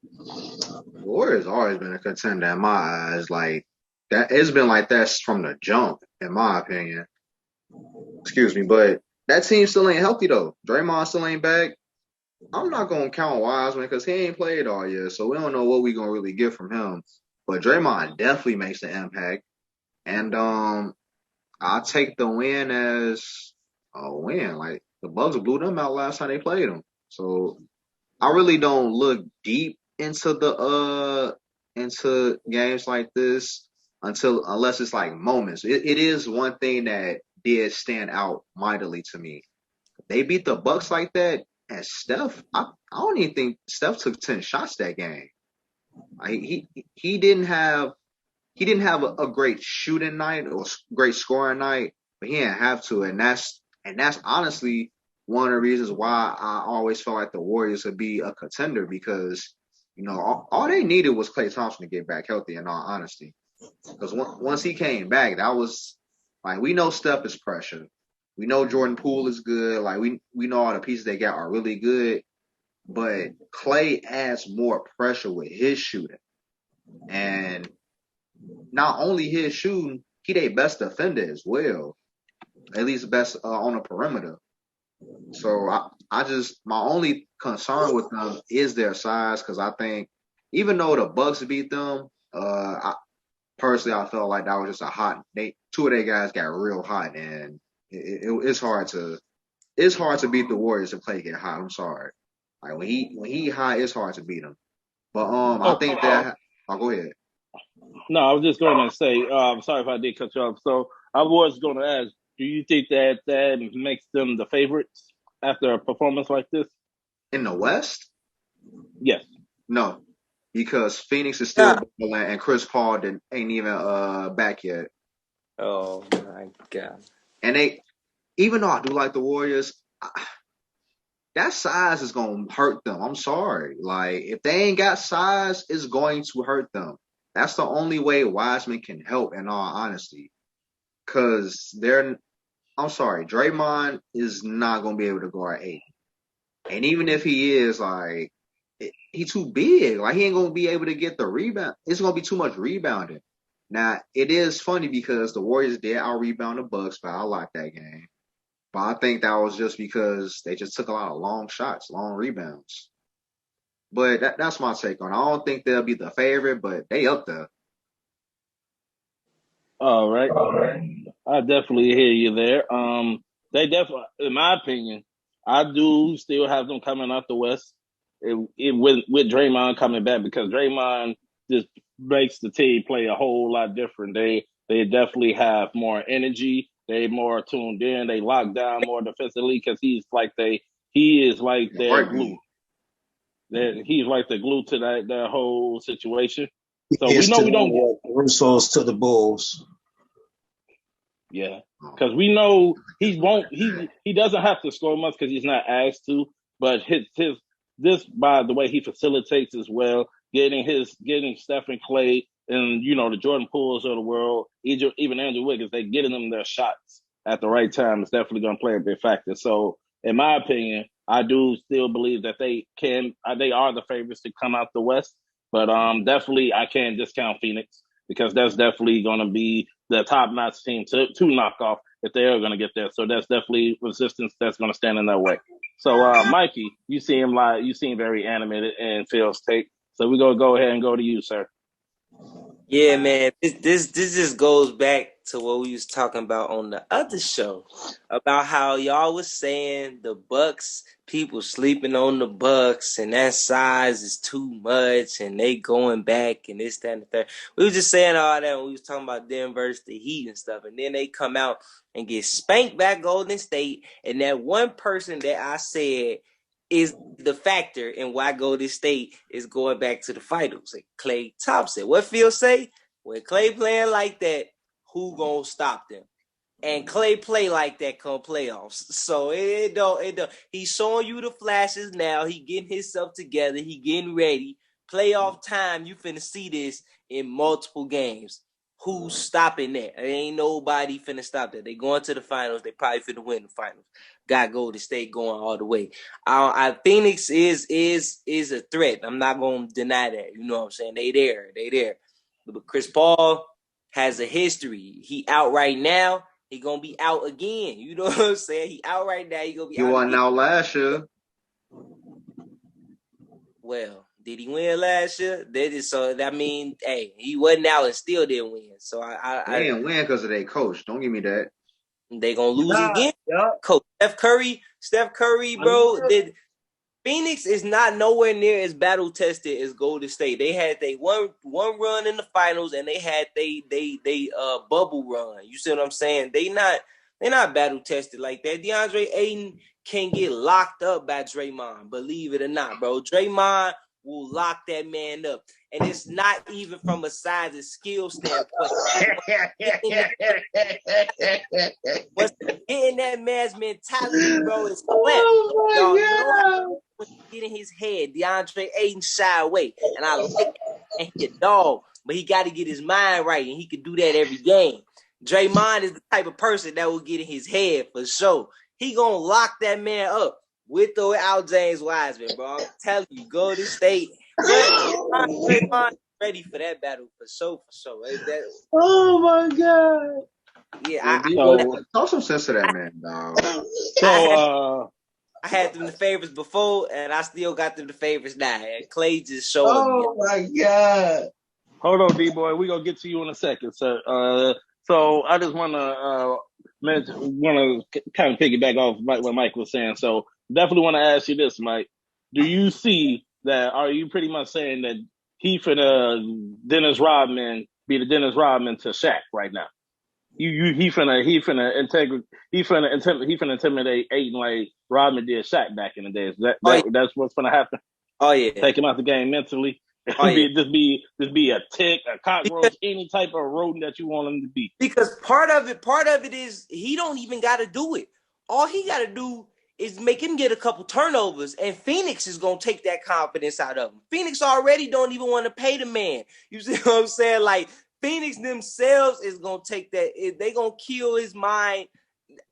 The Warriors always been a contender in my eyes. Like that, it's been like that from the jump, in my opinion. Excuse me, but that team still ain't healthy though. Draymond still ain't back. I'm not gonna count Wiseman because he ain't played all year, so we don't know what we gonna really get from him. But Draymond definitely makes the impact, and I'll take the win as a win. Like the Bucks blew them out last time they played them, so I really don't look deep into games like this unless it's like moments. It is one thing that did stand out mightily to me. They beat the Bucks like that, and Steph. I don't even think Steph took 10 shots that game. He didn't have a great shooting night or great scoring night, but he didn't have to, and that's honestly one of the reasons why I always felt like the Warriors would be a contender because all they needed was Klay Thompson to get back healthy. In all honesty, because once he came back, that was like we know Steph is pressure. We know Jordan Poole is good. Like we know all the pieces they got are really good, but Klay adds more pressure with his shooting, and not only his shooting, he their best defender as well. At least best on the perimeter. So I just my only concern with them is their size because I think even though the Bucks beat them, personally I felt like that was just a hot. Two of their guys got real hot, and it's hard to beat the Warriors if Klay get hot. I'm sorry, like when he hot, it's hard to beat him. But I Oh, think that I'll go ahead. no, I was just going to say, sorry if I did cut you off. So I was going to ask, do you think that makes them the favorites after a performance like this? In the West, Yes. no, because Phoenix is still Yeah. balling and Chris Paul ain't even back yet. Oh my God. And even though I do like the Warriors, that size is gonna hurt them. I'm sorry. Like if they ain't got size, it's going to hurt them. That's the only way Wiseman can help. In all honesty, because I'm sorry, Draymond is not gonna be able to guard AD. And even if he is, like, he's too big. Like, he ain't gonna be able to get the rebound. It's gonna be too much rebounding. Now, it is funny because the Warriors did out rebound the Bucks, but I like that game. But I think that was just because they just took a lot of long shots, long rebounds. But that's my take on it. I don't think they'll be the favorite, but they up there. All right. I definitely hear you there. They definitely, in my opinion, I do still have them coming out the West. With Draymond coming back because Draymond just makes the team play a whole lot different. They definitely have more energy. They more tuned in. They lock down more defensively because he is like The their glue. heartbeat. He's like the glue to that whole situation. So we It's know to we don't get. the Russos to the Bulls. Yeah, Oh, because we know he won't. He doesn't have to score much because he's not asked to. But his this by the way he facilitates as well, getting Steph and Clay and the Jordan Pooles of the world, even Andrew Wiggins, they getting them their shots at the right time is definitely going to play a big factor. So in my opinion, I do still believe that they are the favorites to come out the West. But definitely I can't discount Phoenix because that's definitely going to be the top notch team to knock off if they are going to get there. So that's definitely resistance that's going to stand in their way. So Mikey, you seem very animated in Phil's take. So we're gonna go ahead and go to you, sir. Yeah, man. This just goes back to what we was talking about on the other show about how y'all was saying the Bucks, people sleeping on the Bucks, and that size is too much, and they going back and this, that, and the third. We was just saying all that when we was talking about them versus the Heat and stuff, and then they come out and get spanked by Golden State, and that one person that I said is the factor in why Golden State is going back to the finals. Like Klay Thomason. What Phil say? When Klay playing like that, who gonna stop them? And Klay play like that come playoffs. So it don't. He's showing you the flashes now. He getting himself together. He getting ready. Playoff time, you finna see this in multiple games. Who's stopping that? There ain't nobody finna stop that. They going to the finals. They probably finna win the finals. Got Golden State going all the way. Phoenix is a threat. I'm not gonna deny that. You know what I'm saying? They there. But Chris Paul has a history. He out right now. He gonna be out again. You know what I'm saying? He out right now. He gonna be he out wasn't again. out last year. Well, did he win last year? So that mean, hey, he wasn't out and still didn't win. So They didn't win because of their coach. Don't give me that. they gonna lose Nah, again. yeah. Coach Steph Curry, I know bro. that. Phoenix is not nowhere near as battle tested as Golden State. They had one run in the finals and they had they bubble run. You see what I'm saying? They're not battle tested like that. DeAndre Ayton can get locked up by Draymond, believe it or not, bro. Draymond will lock that man up. And it's not even from a size and skill standpoint. What's getting that man's mentality, bro, is clap. Oh Y'all my know god! how get in his head. DeAndre Ayton shy away. And I like that. And he a dog. But he got to get his mind right. And he can do that every game. Draymond is the type of person that will get in his head for sure. He going to lock that man up with or without James Wiseman, bro. I'm telling you, Golden State. But Draymond is ready for that battle for sure. Oh my god! Yeah, So Talk some sense to that man, dog. so I had them the favorites before, and I still got them the favorites now. And Klay just showing me. Oh my god! hold on, D boy. We gonna get to you in a second, sir. So I just wanna kind of piggyback off what Mike was saying. So definitely want to ask you this, Mike. Do you see that? Are you pretty much saying that he finna Dennis Rodman be the Dennis Rodman to Shaq right now? He finna intimidate Aiden like Rodman did Shaq back in the days. Oh yeah, That's what's gonna happen. oh yeah, Take him out the game mentally. oh yeah. Just be a tick, a Because, cockroach, any type of rodent that you want him to be. because part of it is he don't even got to do it. All he got to do is make him get a couple turnovers, and Phoenix is gonna take that confidence out of him. Phoenix already don't even want to pay the man. You see what I'm saying? Like Phoenix themselves is gonna take that. They gonna kill his mind.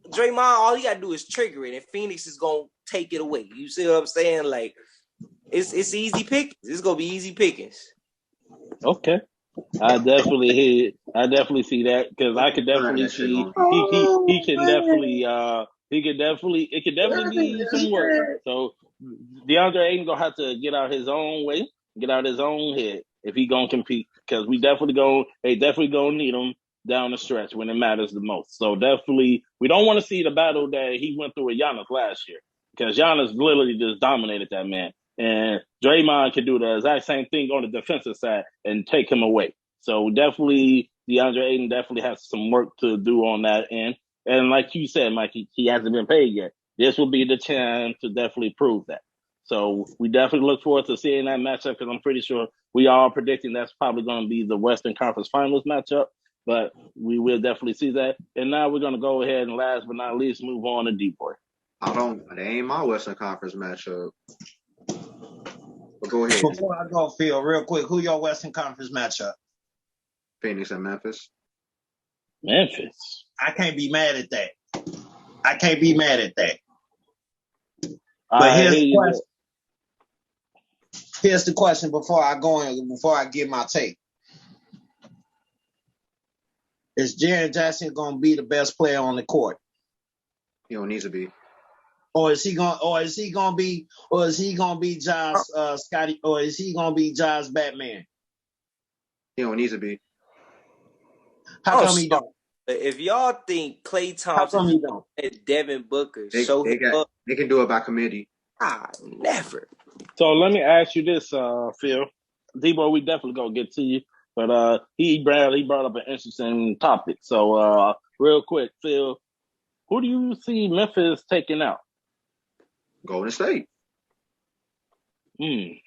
Draymond, all he gotta do is trigger it, and Phoenix is gonna take it away. You see what I'm saying? Like it's easy pickings. It's gonna be easy pickings. Okay. I definitely see that because I could definitely That shit see going. he can definitely it could definitely be some work. So DeAndre Ayton gonna have to get out his own way, get out his own head if he gonna compete because they definitely gonna need him down the stretch when it matters the most. So definitely we don't want to see the battle that he went through with Giannis last year because Giannis literally just dominated that man. And Draymond can do the exact same thing on the defensive side and take him away. So definitely, DeAndre Ayton definitely has some work to do on that end. And like you said, Mike, he hasn't been paid yet. This will be the chance to definitely prove that. So we definitely look forward to seeing that matchup because I'm pretty sure we are predicting that's probably going to be the Western Conference Finals matchup. But we will definitely see that. And now we're going to go ahead and last but not least move on to D-Boy. They ain't my Western Conference matchup. But go ahead. Before I go, Phil, real quick, who your Western Conference matchup? Phoenix and Memphis. Memphis. I can't be mad at that. But here's the question before I give my take. Is Jaren Jackson gonna be the best player on the court? He don't need to be. Or is he gonna be Josh Scotty, or is he gonna be Josh Batman? He don't need to be. How come he don't? If y'all think Klay How come Thomason he don't? and Devin Booker They can do it by committee. Never. So let me ask you this, Phil. D-Boy, we definitely gonna get to you, but he brought up an interesting topic. So real quick, Phil, who do you see Memphis taking out? Golden State. Again?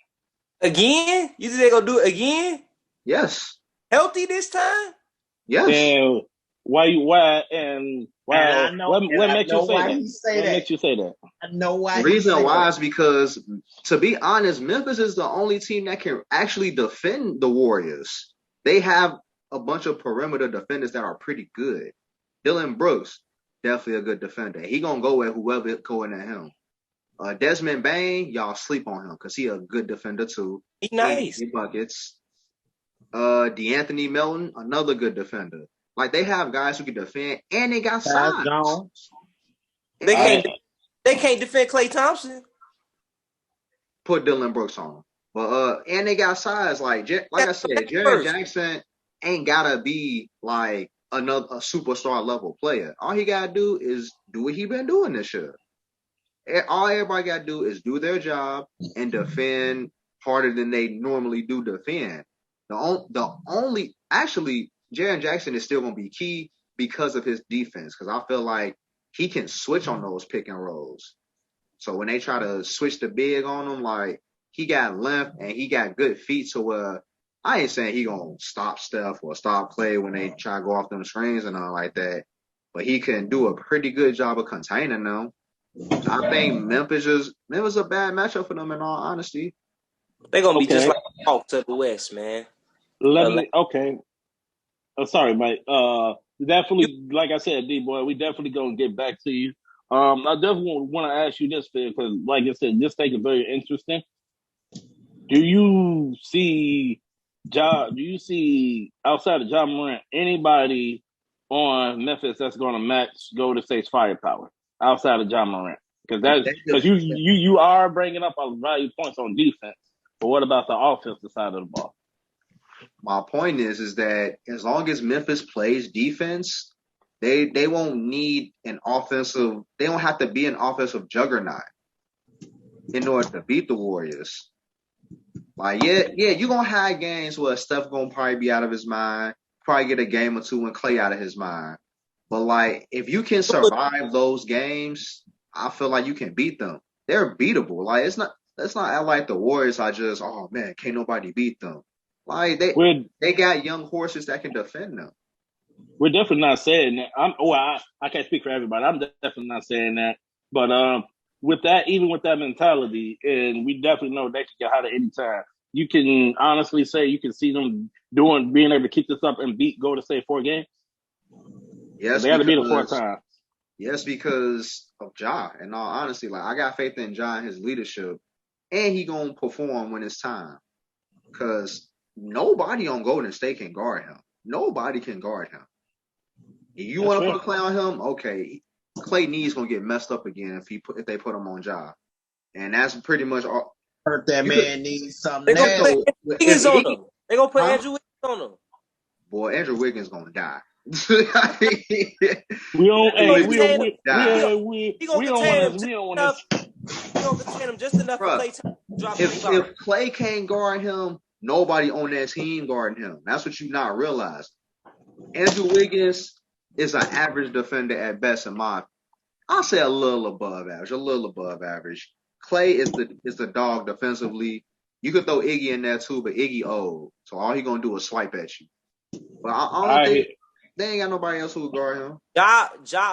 You think they're gonna do it again? Yes. Healthy this time? Yes. And what makes you say that? I know why. The reason why is because, to be honest, Memphis is the only team that can actually defend the Warriors. They have a bunch of perimeter defenders that are pretty good. Dylan Brooks, definitely a good defender. He gonna go at whoever going at him. Desmond Bain, y'all sleep on him because he a good defender too. He nice. Buckets. DeAnthony Melton, another good defender. Like they have guys who can defend, and they got size. They can't defend Klay Thompson. Put Dylan Brooks on, but and they got size. Like I said, Jaren Jackson ain't gotta be like a superstar level player. All he gotta do is do what he been doing this year. All everybody gotta do is do their job and defend harder than they normally do defend. Jaren Jackson is still going to be key because of his defense, because I feel like he can switch on those pick and rolls. So when they try to switch the big on him, like he got length and he got good feet to where I ain't saying he going to stop Steph or stop Klay when they try to go off them screens and all like that, but he can do a pretty good job of containing them. I think Memphis is a bad matchup for them in all honesty. They're going to be just like the Hawks to the West, man. Okay. Oh, sorry, Mike. Definitely, like I said, D-Boy, we definitely gonna get back to you. I definitely want to ask you this, Phil, because, like I said, this take is very interesting. Do you see outside of Ja Morant anybody on Memphis that's going to match Golden State's firepower outside of Ja Morant? Because you are bringing up a value points on defense, but what about the offensive side of the ball? My point is that as long as Memphis plays defense, they won't need an offensive. They don't have to be an offensive juggernaut in order to beat the Warriors. Like you're gonna have games where Steph gonna probably be out of his mind, probably get a game or two and Klay out of his mind. But like if you can survive those games, I feel like you can beat them. They're beatable. Like let's not like the Warriors are just, oh man, can't nobody beat them. Like they got young horses that can defend them. We're definitely not saying that. I can't speak for everybody. I'm definitely not saying that. But with that mentality, and we definitely know they can get hot at any time. you can honestly say you can see them being able to keep this up and go to say 4 games? Because Yes, they got to beat them 4 times. because of Ja. In all honesty, like I got faith in Ja and his leadership, and he gonna perform when it's time. Because nobody on Golden State can guard him. Nobody can guard him. If you That's want to fair. put Klay on him, okay. Klay knees gonna get messed up again if they put him on Ja, and that's pretty much all. Hurt that You could, man needs something They're gonna put nasty. so Andrew if Wiggins on Iggy, him. They're gonna put huh? Andrew Wiggins on him. Boy, Andrew Wiggins gonna die. We don't. He gonna Hey, Wiggins we gonna contain him. die, He we gonna don't want contain him to. just We don't want enough. to. He gonna contain him just enough for bruh. Klay Thompson to drop 3 If bombs. Klay can't guard him, nobody on that team guarding him. That's what you not realize. Andrew Wiggins is an average defender at best in my. I'll say a little above average, a little above average. Klay is the dog defensively. You could throw Iggy in there too, but Iggy old, so all he gonna do is swipe at you. But I don't think I they ain't got nobody else who will guard him. Ja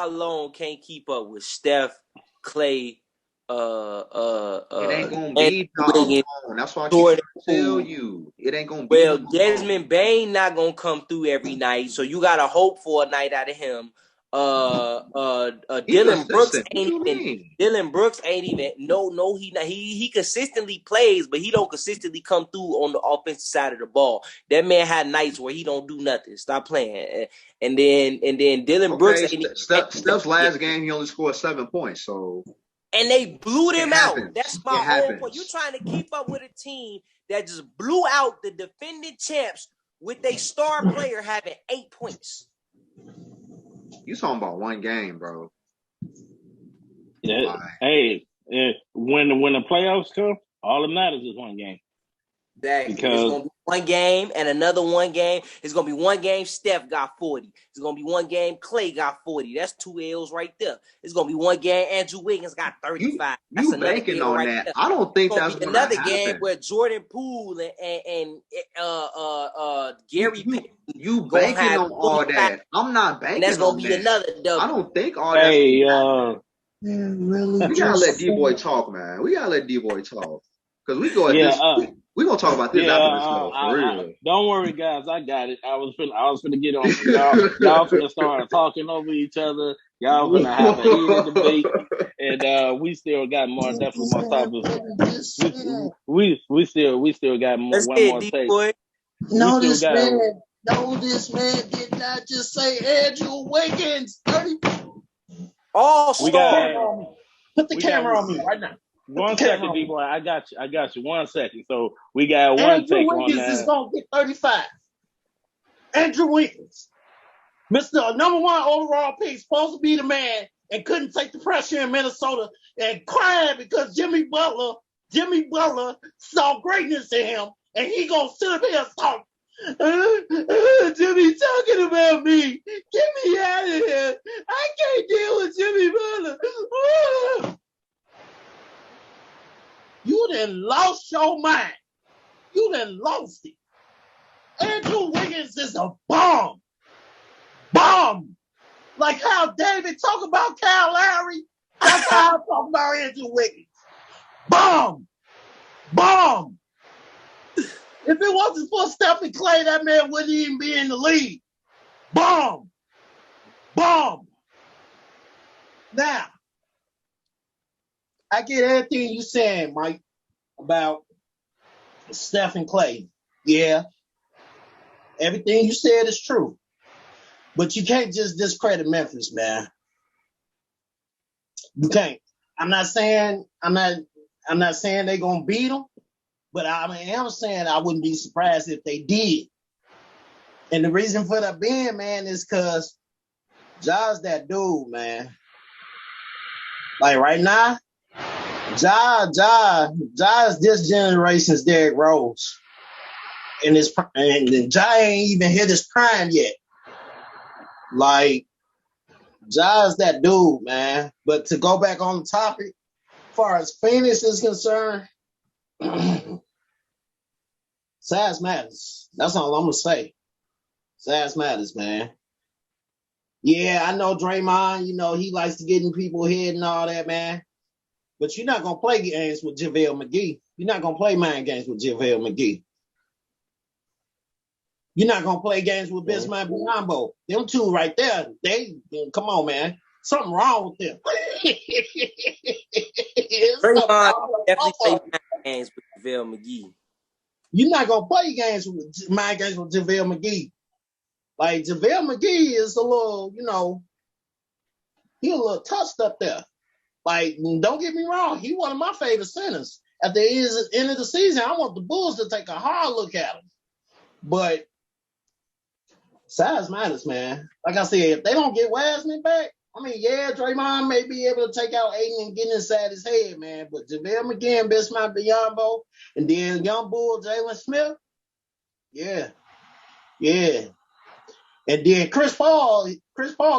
alone can't keep up with Steph, Klay, It ain't gonna Andrew be Ja Wiggins, alone. That's why I keep trying Jordan to tell Poole. you. It ain't gonna be Well, him alone. Desmond Bain not gonna come through every night, so you gotta hope for a night out of him. He Dylan Brooks consistent. What ain't you even. mean? Dylan Brooks ain't even. No, he not. He consistently plays, but he don't consistently come through on the offensive side of the ball. That man had nights where he don't do nothing. Stop playing. And then Dylan Brooks Okay, ain't Steph's last game he only scored 7 points, so and they blew it them out. That's happens. It my whole point. You happens. trying to keep up with a team that just blew out the defending champs with their star player having 8 points. You talking about one game, bro? Yeah, Like, hey, when the playoffs come, all that matters is 1 game. Exactly. It's Because gonna be 1 game and another 1 game. It's gonna be 1 game. Steph got 40. It's gonna be 1 game. Klay got 40. That's 2 L's right there. It's gonna be 1 game. Andrew Wiggins got you 35. That's you another banking L on right that? there. I don't think It's gonna that's be gonna another game happen. where Jordan Poole and You Gary you Payton you gonna banking have on all 45, that? I'm not and that's banking gonna on be that. another I W. don't think all that's hey, gonna happen. Man, really We gotta let just D Boy talk, man. We gotta let D Boy talk because we go at yeah, this. We gonna talk about this yeah. after the show for real. Don't worry, guys. I got it. I was finna get on some y'all. Y'all finna start talking over each other. Y'all finna have a heated debate, and we still got definitely more topics. We still got Let's one get more D take. boy. We no, still this got. man, no, this man did not just say Andrew Wiggins. 30. All We Put the got. star. camera on me. Put the We got camera on me right now. Put the 1 camera second, on D me. boy. I got you. I got you. 1 second. So we got one Andrew take on Wiggins is that. gonna get 35. Andrew Wiggins, Mr. Number 1 overall pick, supposed to be the man, and couldn't take the pressure in Minnesota and crying because Jimmy Butler saw greatness in him, and he gonna sit up here and talk. Jimmy talking about me. Get me out of here. I can't deal with Jimmy Butler. You done lost your mind. You done lost it. Andrew Wiggins is a bomb. Bomb. Like how David talk about Kyle Lowry, that's how I talk about Andrew Wiggins. Bomb. Bomb. If it wasn't for Stephen Klay, that man wouldn't even be in the league. Bomb. Bomb. Now, I get everything you saying, Mike, about Stephen Klay. Yeah, everything you said is true. But you can't just discredit Memphis, man. You can't. I'm not saying they're gonna beat them, but I am saying I wouldn't be surprised if they did. And the reason for that being, man, is because Ja's that dude, man. Like right now, Ja is this generation's Derrick Rose. And Ja ain't even hit his prime yet. Like, Ja's that dude, man. But to go back on the topic, as far as Phoenix is concerned, size matters. That's all I'm gonna say. Size matters, man. Yeah, I know Draymond, he likes to get in people's head and all that, man. But you're not gonna play games with JaVale McGee. You're not gonna play mind games with JaVale McGee. You're not gonna play games with Bismack Biyombo. Them two right there, come on, man. Something wrong with them. Something Draymond wrong definitely play with them. mind games with JaVale McGee. You're not gonna play mind games with JaVale McGee. Like JaVale McGee is a little, he a little touched up there. Like, don't get me wrong, he one of my favorite centers. At the end of the season, I want the Bulls to take a hard look at him. But size matters, man. Like I said, if they don't get Wiseman back, I mean, yeah, Draymond may be able to take out Aiden and get inside his head, man. But JaVale McGee and Bismack Biyombo, and then young bull Jalen Smith, yeah. And then Chris Paul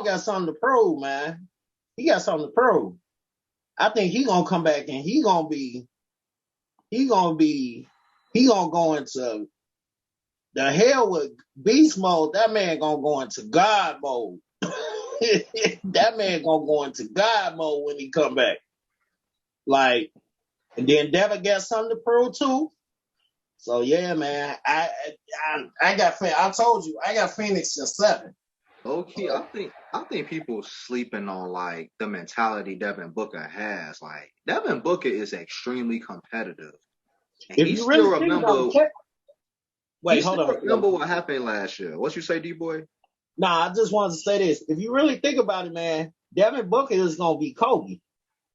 got something to prove, man. He got something to prove. I think he gonna come back and he gonna go into the hell with beast mode. That man gonna go into God mode. That man gonna go into God mode when he come back. Like, and then Devin got something to prove too. So yeah, man, I told you I got Phoenix in 7. Okay, I think people sleeping on like the mentality Devin Booker has. Like Devin Booker is extremely competitive, and If you really think about it, wait, hold on. Remember what happened last year? What you say, D-boy? Nah, I just wanted to say this. If you really think about it, man, Devin Booker is gonna be Kobe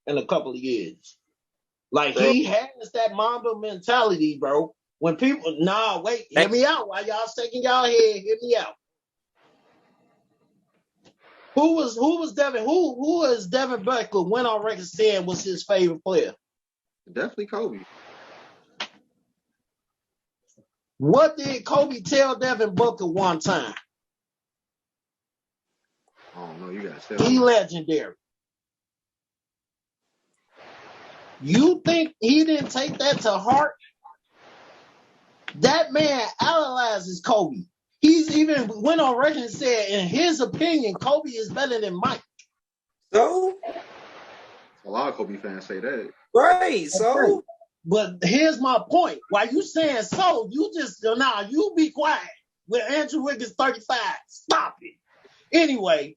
in a couple of years. Like, he has that Mamba mentality, bro. When people, hear me out. While y'all shaking y'all head, hear me out. Who was Devin? Who is Devin Booker went on record saying was his favorite player? Definitely Kobe. What did Kobe tell Devin Booker one time? I don't know. You gotta tell He me. legendary. You think he didn't take that to heart? That man analyzes Kobe. He's even went on record and said, in his opinion, Kobe is better than Mike. So? A lot of Kobe fans say that. Right, so? But here's my point. While you saying so, you just, you be quiet. With Andrew Wiggins 35. Stop it. Anyway,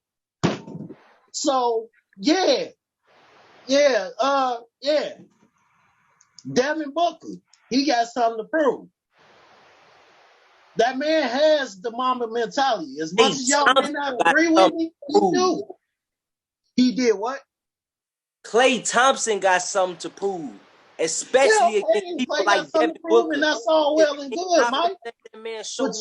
so, yeah. Devin Booker, he got something to prove. That man has the Mamba mentality. As much as y'all may not agree with me, he do. He did what? Klay Thompson got something to prove, especially against people Klay like Devin Booker. And that's all well and good, Mike. But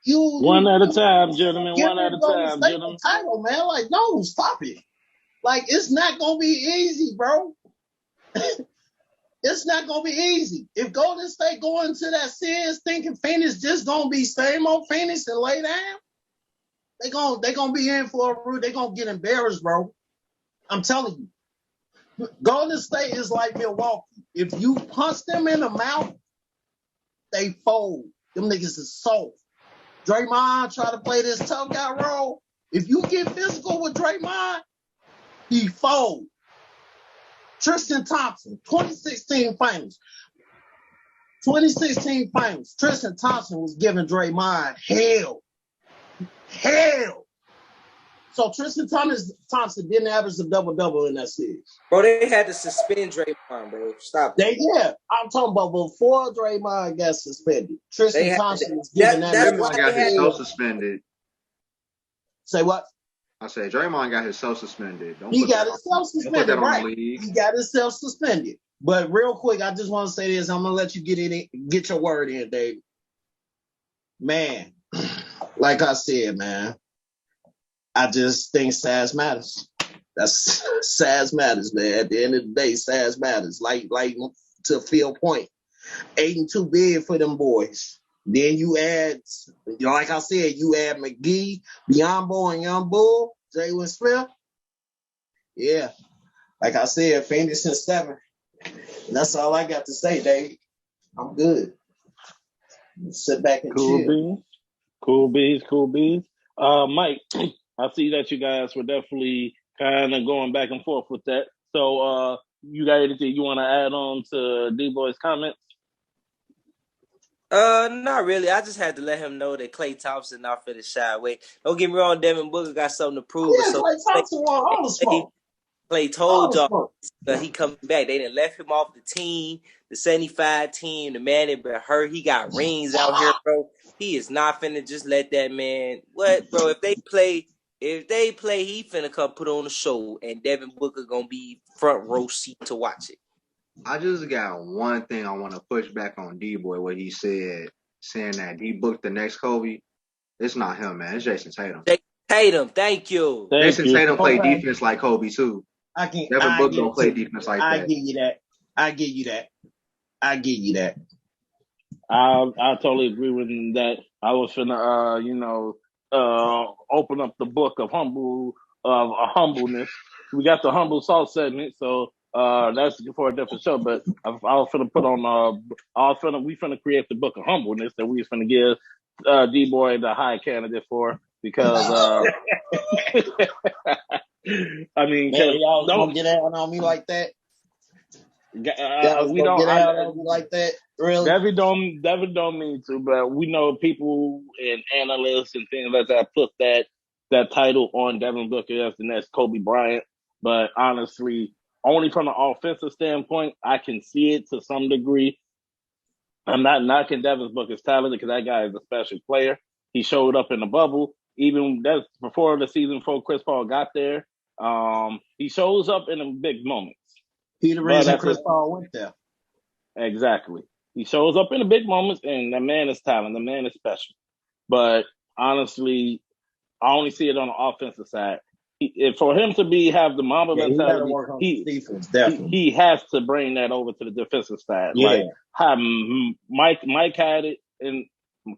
you one at a time, gentlemen. One at a time, gentlemen. Title, man. Like, no, stop it. Like, it's not gonna be easy, bro. It's not gonna be easy. If Golden State go into that series thinking Phoenix just gonna be same old Phoenix and lay down, they gonna be in for a root. They gonna get embarrassed, bro. I'm telling you. Golden State is like Milwaukee. If you punch them in the mouth, they fold. Them niggas is soft. Draymond try to play this tough guy role. If you get physical with Draymond, he fold. Tristan Thompson, 2016 finals. 2016 finals. Tristan Thompson was giving Draymond hell. So Tristan Thompson didn't average a double-double in that series. Bro, they had to suspend Draymond, bro. Stop it. I'm talking about before Draymond got suspended. Tristan Thompson was giving that. Draymond got himself suspended. Say what? I said Draymond got himself suspended. He got himself suspended, right? He got himself suspended. But real quick, I just want to say this. I'm gonna let you get your word in, Dave. Man, like I said, man, I just think size matters. That's size matters, man. At the end of the day, size matters. Like to Phil point, 8 and 2 big for them boys. Then you add, like I said, you add McGee, Biyombo, and Young Bull, Jalen Smith. Yeah, like I said, Phoenix in 7. That's all I got to say, Dave. I'm good. Sit back and chill. Cool beans. Mike, I see that you guys were definitely kind of going back and forth with that. So you got anything you want to add on to D-Boy's comments? Not really. I just had to let him know that Klay Thompson not finna shy away. Don't get me wrong, Devin Booker got something to prove, but Yeah, so Klay Thompson want all the Klay, smoke. Klay All told the y'all smoke. that he coming back. They didn't left him off the team, the 75 team. The man had been hurt. He got rings out here, bro. He is not finna just let that man. What, bro? If they play, he finna come put on the show, and Devin Booker gonna be front row seat to watch it. I just got one thing I want to push back on D-Boy, what he said, saying that he booked the next Kobe. It's not him, man. It's Jason Tatum. Tatum, thank you. Thank Jason you. Tatum played Okay. defense like Kobe too. I Devin Booker give don't it play to you. defense like I that. give you that. I give you that. I give you that. I totally agree with that. I was finna, open up the book of humbleness. We got the humble salt segment, so that's for a different show. But I was finna put on, we finna create the book of humbleness that we was finna give D-Boy the high candidate for because I mean, Man, y'all don't gonna get out on me like that? Y'all we gonna don't. get out on me like that? Really? Devin don't mean to, but we know people and analysts and things like that put that title on Devin Booker as the next Kobe Bryant. But honestly, only from an offensive standpoint, I can see it to some degree. I'm not knocking Devin Booker's talent because that guy is a special player. He showed up in the bubble, even that's before the season before Chris Paul got there. He shows up in the big moments. He the But reason that's Chris Paul went there. exactly. He shows up in the big moments, and the man is talent. The man is special. But honestly, I only see it on the offensive side. For him to have the Mamba Yeah, he got to mentality, work on his he defense, definitely. he has to bring that over to the defensive side. Yeah. Like how Mike had it, and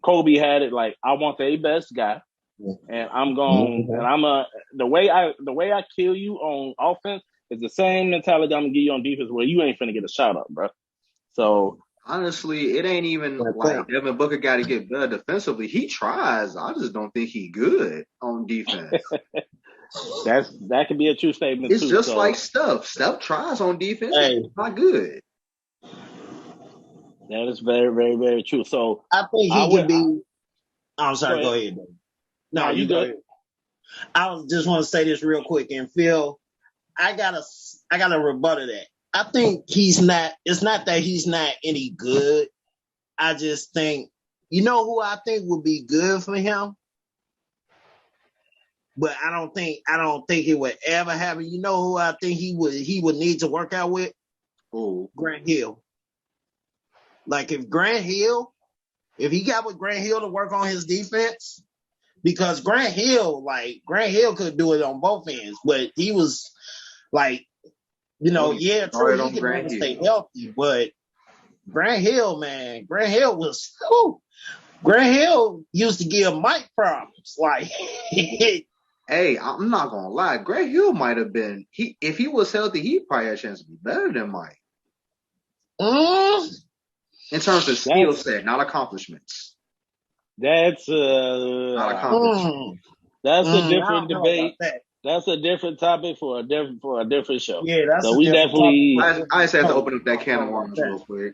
Kobe had it. Like I want the best guy, and I'm going, and the way I kill you on offense is the same mentality I'm gonna give you on defense, where you ain't finna get a shot up, bro. So Honestly, it ain't even like Devin Booker got to get better defensively. He tries. I just don't think he good on defense. that could be a true statement It's too. just So like Steph. Steph tries on defense. Hey, He's not good. that is very, very, very true. So I think he could be. I'm sorry. Go ahead. No, you go ahead. I just want to say this real quick, and Phil, I gotta rebuttal that. I think he's not. It's not that he's not any good. I just think, you know who I think would be good for him, but I don't think it would ever happen. You know who I think he would need to work out with? Ooh. Grant Hill. Like if he got with Grant Hill to work on his defense, because Grant Hill could do it on both ends, but he was like, true, he could never stay healthy, but Grant Hill used to give Mike problems. Like, hey, I'm not gonna lie. Grant Hill might have been. If he was healthy, he probably had a chance to be better than Mike. In terms of skill set, not accomplishments. That's not accomplishments. That's a different debate. That's a different topic for a different show. Yeah, that's so a we different definitely. topic. I just had to open up that can of worms real quick.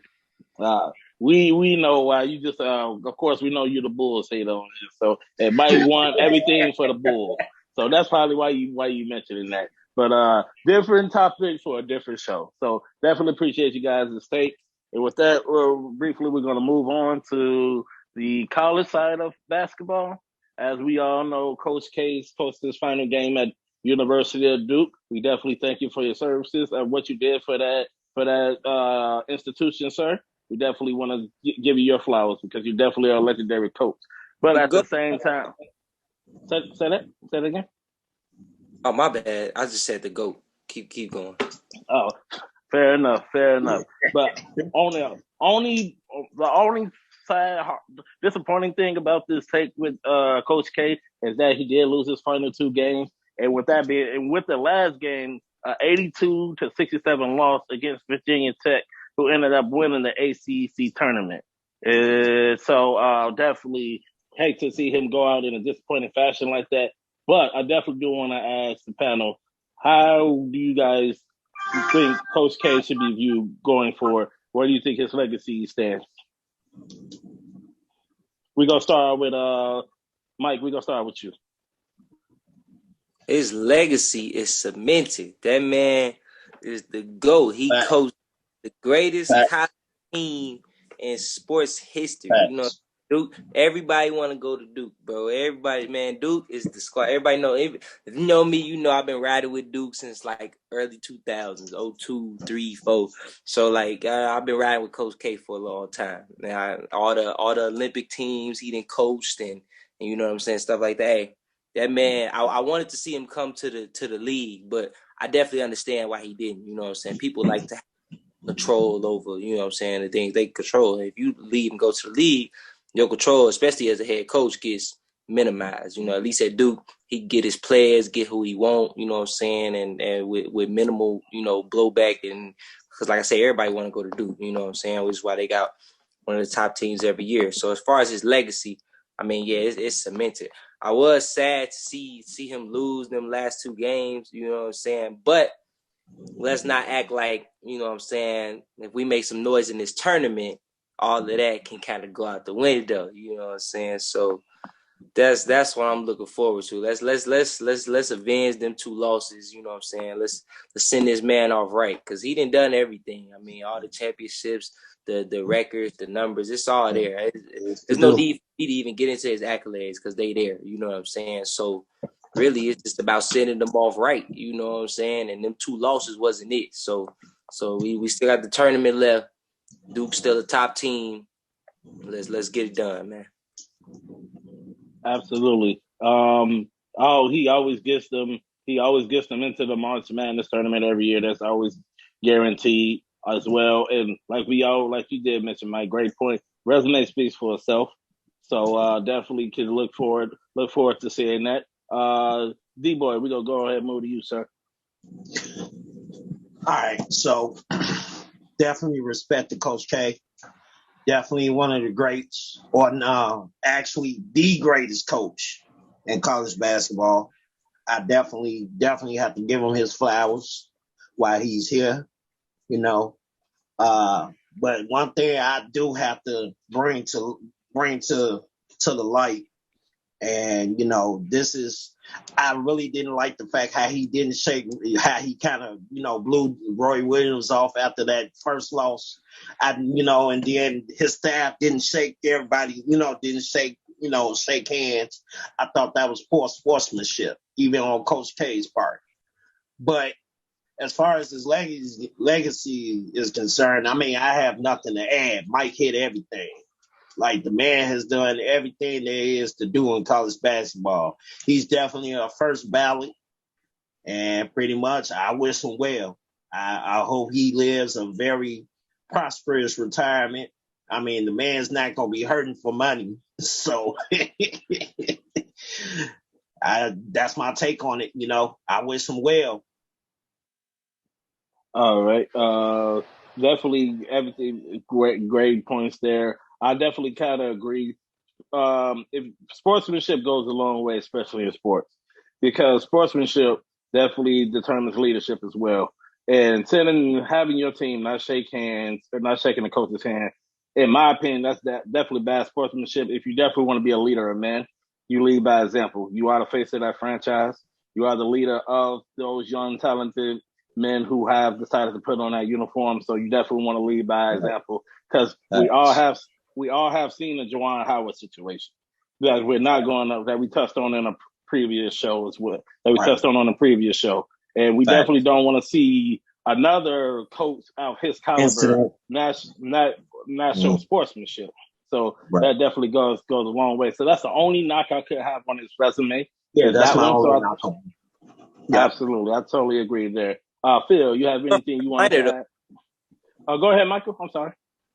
We know why you just. Of course, we know you're the Bulls hater on this, so it might want everything for the Bulls. So that's probably why you mentioning that. But different topic for a different show. So definitely appreciate you guys' stake. And with that, briefly, we're going to move on to the college side of basketball. As we all know, Coach K's coached his final game at University of Duke. We definitely thank you for your services and what you did for that institution, sir. We definitely want to give you your flowers because you definitely are a legendary coach. But at the same time, say that again. Oh, my bad. I just said the GOAT. Keep going. Oh, fair enough. But the only sad, disappointing thing about this take with Coach K is that he did lose his final two games, and with the last game, 82-67 loss against Virginia Tech, who ended up winning the ACC tournament. So definitely hate to see him go out in a disappointing fashion like that. But I definitely do want to ask the panel, how do you guys you think Coach K should be viewed going forward? Where do you think his legacy stands? We're gonna start with Mike. We're gonna start with you. His legacy is cemented. That man is the GOAT. He Fact, coached the greatest fact, college team in sports history. You know, facts. Duke. Everybody want to go to Duke, bro. Everybody, man, Duke is the squad. Everybody know. If you know me, you know I've been riding with Duke since like early 2000s, 02, 3, 4. So like I've been riding with Coach K for a long time. Now all the Olympic teams he done coached and you know what I'm saying, stuff like that. Hey, that man, I wanted to see him come to the league, but I definitely understand why he didn't. You know what I'm saying? People like to have control over, you know what I'm saying, the things they control. If you leave and go to the league, your control, especially as a head coach, gets minimized. You know, at least at Duke, he get his players, get who he want, you know what I'm saying, and with minimal, you know, blowback. And because like I say, everybody want to go to Duke, you know what I'm saying, which is why they got one of the top teams every year. So as far as his legacy, I mean, yeah, it's cemented. I was sad to see him lose them last 2 games, you know what I'm saying? But let's not act like, you know what I'm saying, if we make some noise in this tournament, all of that can kind of go out the window, you know what I'm saying? So that's what I'm looking forward to. Let's avenge them 2 losses, you know what I'm saying? Let's send this man off right, because he done everything. I mean, all the championships, the records, the numbers, it's all there. There's no need for me to even get into his accolades because they there, you know what I'm saying? So really it's just about sending them off right, you know what I'm saying? And them 2 losses wasn't it. So we still got the tournament left. Duke's still a top team. Let's get it done, man. Absolutely. Oh, he always gets them. He always gets them into the March Madness tournament every year. That's always guaranteed as well. And like you did mention, Mike, great point. Resume speaks for itself. So definitely can look forward to seeing that. D boy, we gonna go ahead and move to you, sir. All right, so definitely respect to Coach K. Definitely one of the greats, or no, actually the greatest coach in college basketball. I definitely have to give him his flowers while he's here, you know. But one thing I do have to bring to the light, and you know, this is, I really didn't like the fact how he didn't shake, how he kind of, you know, blew Roy Williams off after that first loss. You know, and then his staff didn't shake everybody, you know, shake hands. I thought that was poor sportsmanship, even on Coach K's part. But as far as his legacy is concerned, I mean, I have nothing to add. Mike hit everything. Like, the man has done everything there is to do in college basketball. He's definitely a first ballot, and pretty much I wish him well. I hope he lives a very prosperous retirement. I mean, the man's not going to be hurting for money. So that's my take on it. You know, I wish him well. All right. Definitely everything great points there. I definitely kind of agree. If sportsmanship goes a long way, especially in sports, because sportsmanship definitely determines leadership as well. And having your team not shake hands or not shaking the coach's hand, in my opinion, definitely bad sportsmanship. If you definitely want to be a leader, man, you lead by example. You are the face of that franchise. You are the leader of those young, talented men who have decided to put on that uniform. So you definitely want to lead by example, because we all have seen the Juwan Howard situation that we're not going up, that we touched on in a previous show as well. That we touched on a previous show, and we definitely don't want to see another coach of his caliber not show sportsmanship. So that definitely goes a long way. So that's the only knock I could have on his resume. Yeah, that's that my one. only knock on him. Yep. Absolutely, I totally agree there. Phil, you have anything you want to add? Go ahead, Michael. I'm sorry.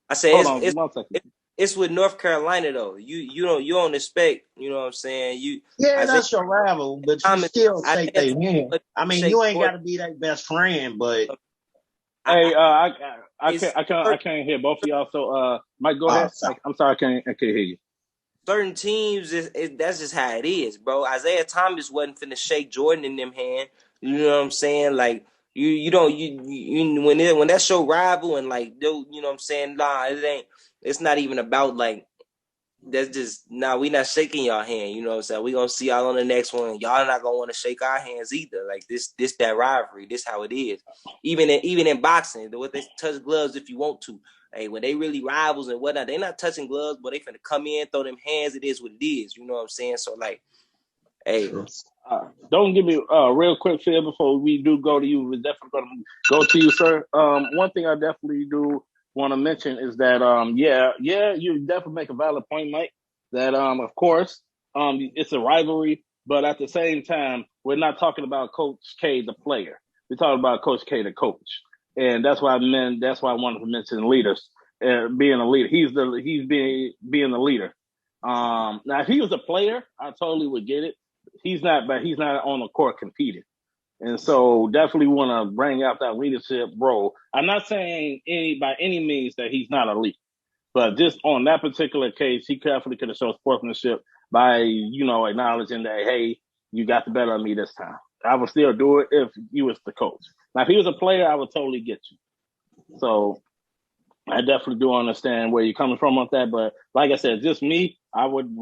I say hold on 1 second. It's with North Carolina though. You don't expect, you know what I'm saying? That's your rival, but you still shake their hand. I mean, you ain't got to be their best friend, but hey, I can't hear both of y'all. So, Mike, go ahead. I'm sorry, I can't hear you. Certain teams, that's just how it is, bro. Isaiah Thomas wasn't finna shake Jordan in them hand. You know what I'm saying? Like, You don't when that show rival and like you know what I'm saying, nah, it's not even about like that's just we not shaking y'all hand, you know what I'm saying? We gonna see y'all on the next one. Y'all not gonna want to shake our hands either. Like this that rivalry, this how it is. Even in boxing, what they touch gloves if you want to. Hey, when they really rivals and whatnot, they not touching gloves, but they finna come in, throw them hands. It is what it is, you know what I'm saying? So like, hey, Don't give me real quick, Phil, before we do go to you. We're definitely going to go to you, sir. One thing I definitely do want to mention is that, you definitely make a valid point, Mike, that, of course, it's a rivalry, but at the same time, we're not talking about Coach K, the player. We're talking about Coach K, the coach. And that's why I wanted to mention leaders, being a leader. He's being the leader. Now, if he was a player, I totally would get it. He's not on the court competing. And so definitely want to bring out that leadership role. I'm not saying by any means that he's not a leader, but just on that particular case, he definitely could have shown sportsmanship by, acknowledging that, hey, you got the better of me this time. I would still do it if you was the coach. Now, if he was a player, I would totally get you. So I definitely do understand where you're coming from on that. But like I said, just me, I would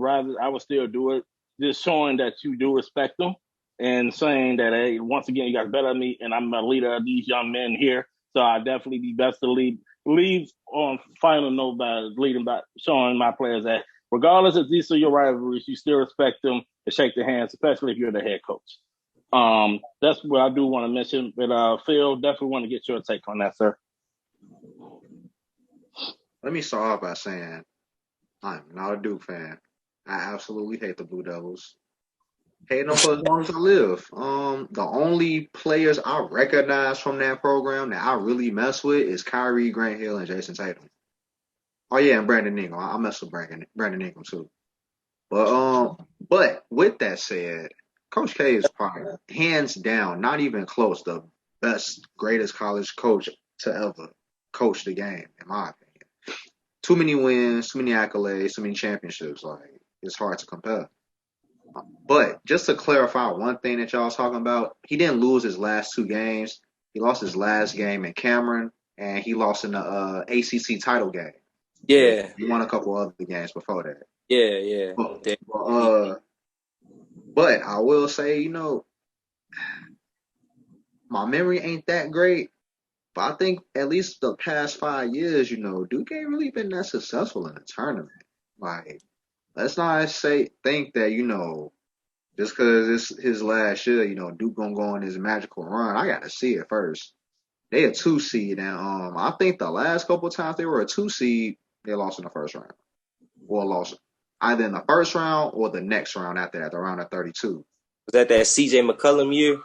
still do it. Just showing that you do respect them and saying that, hey, once again, you guys better than me, and I'm a leader of these young men here. So I definitely be best to lead on final note by showing my players that regardless if these are your rivalries, you still respect them and shake their hands, especially if you're the head coach. That's what I do want to mention. But Phil, definitely want to get your take on that, sir. Let me start off by saying I'm not a Duke fan. I absolutely hate the Blue Devils. Hate them for as long as I live. The only players I recognize from that program that I really mess with is Kyrie, Grant Hill, and Jason Tatum. Oh yeah, and Brandon Ingram. I mess with Brandon Ingram too. But with that said, Coach K is probably hands down, not even close, the best, greatest college coach to ever coach the game, in my opinion. Too many wins, too many accolades, too many championships. Like it's hard to compare. But just to clarify one thing that y'all was talking about, he didn't lose his last two games. He lost his last game in Cameron, and he lost in the ACC title game. yeah, He won a couple other games before that. yeah. But I will say, my memory ain't that great. But I think at least the past 5 years, Duke ain't really been that successful in a tournament. Like, let's not think that, just because it's his last year, Duke gonna go on his magical run. I gotta see it first. They a 2 seed, and I think the last couple of times they were a 2 seed, they lost in the first round, or lost either in the first round or the next round after that, the round of 32. Was that CJ McCollum year?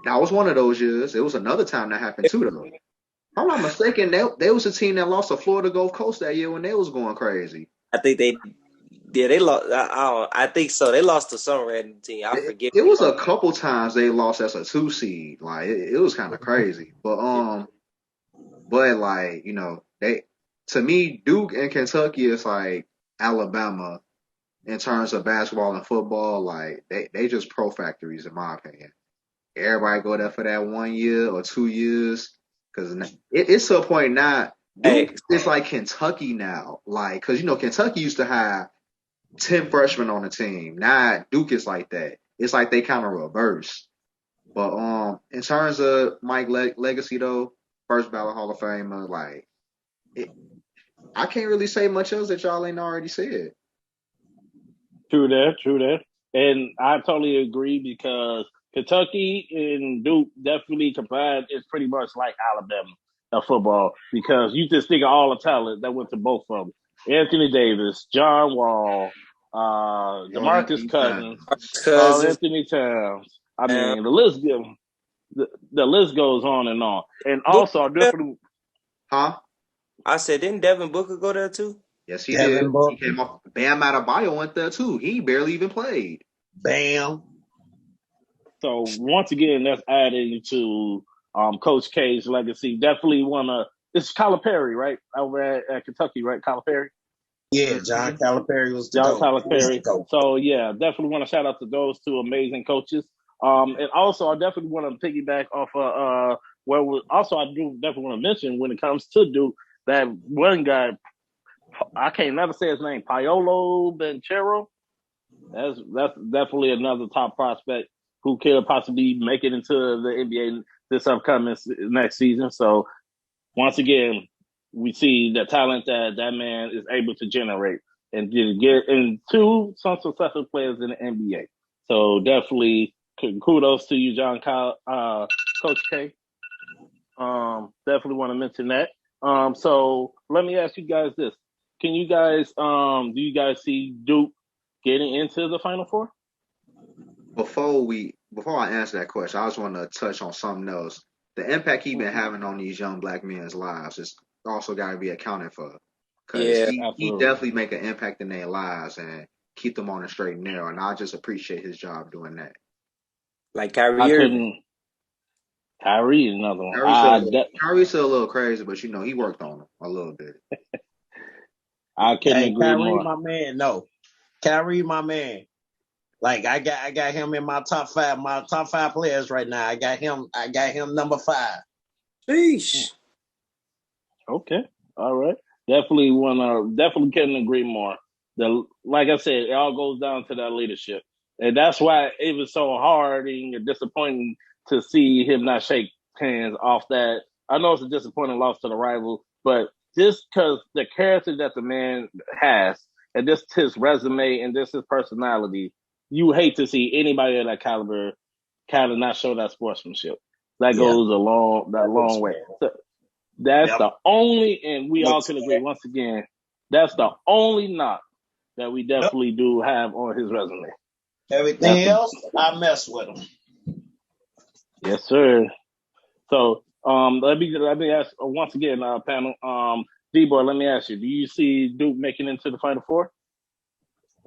That was one of those years. It was another time that happened too, though. If I'm not mistaken, they was a team that lost to Florida Gulf Coast that year when they was going crazy. I think they lost. I think so. They lost to some random team. I forget. It was a couple times they lost as a 2 seed. Like it was kind of crazy. But like they to me Duke and Kentucky is like Alabama in terms of basketball and football. Like they just pro factories in my opinion. Everybody go there for that 1 year or 2 years because it's to a point now. Duke is like Kentucky now. Like because Kentucky used to have 10 freshmen on the team. Now Duke is like that. It's like they kind of reverse. But in terms of Mike legacy though, first ballot Hall of Famer, like I can't really say much else that y'all ain't already said. True that. And I totally agree because Kentucky and Duke definitely combined is pretty much like Alabama of football because you just think of all the talent that went to both of them. Anthony Davis, John Wall, DeMarcus Cousins, Anthony Towns. I mean, the list goes on. And also different. Huh? I said, didn't Devin Booker go there too? Yes, he did. He came off. Bam Adebayo went there too. He barely even played. Bam. So once again, that's adding to Coach K's legacy. Definitely it's Calipari, right? Over at Kentucky, right? Calipari. Yeah, John Calipari was the John Calipari. So yeah, definitely want to shout out to those two amazing coaches. And also, I definitely want to piggyback off also I do definitely want to mention when it comes to Duke that one guy I can't never say his name, Paolo Banchero. That's definitely another top prospect who could possibly make it into the NBA this upcoming next season. So once again, we see the talent that man is able to generate and get into some successful players in the NBA. So definitely kudos to you, Coach K. Definitely want to mention that. So let me ask you guys this: Can you guys do you guys see Duke getting into the Final Four? Before I answer that question, I just want to touch on something else. The impact he been having on these young black men's lives is also got to be accounted for, because Yeah, he Absolutely. definitely make an impact in their lives and keep them on the straight and narrow. And I just appreciate his job doing that. like I Kyrie Irving. couldn't. Kyrie is another one. I Kyrie's still a little crazy, but he worked on him a little bit. couldn't Hey, agree Kyrie, more. my man. No, Kyrie, my man. Like I got him in my top five players right now. I got him number 5. Sheesh. Okay, all right. Definitely couldn't agree more. Like I said, it all goes down to that leadership, and that's why it was so hard and disappointing to see him not shake hands off that. I know it's a disappointing loss to the rival, but just because the character that the man has, and just his resume and just his personality, you hate to see anybody of that caliber kind of not show that sportsmanship. That Yeah, goes that long way. So, that's yep. the only, and we all Looks can agree once again, that's the only knock that we yep. definitely do have on his resume. That's Everything the else, I mess with him. yes, sir. So, let me ask once again, panel, D-boy. Let me ask you: Do you see Duke making into the Final Four?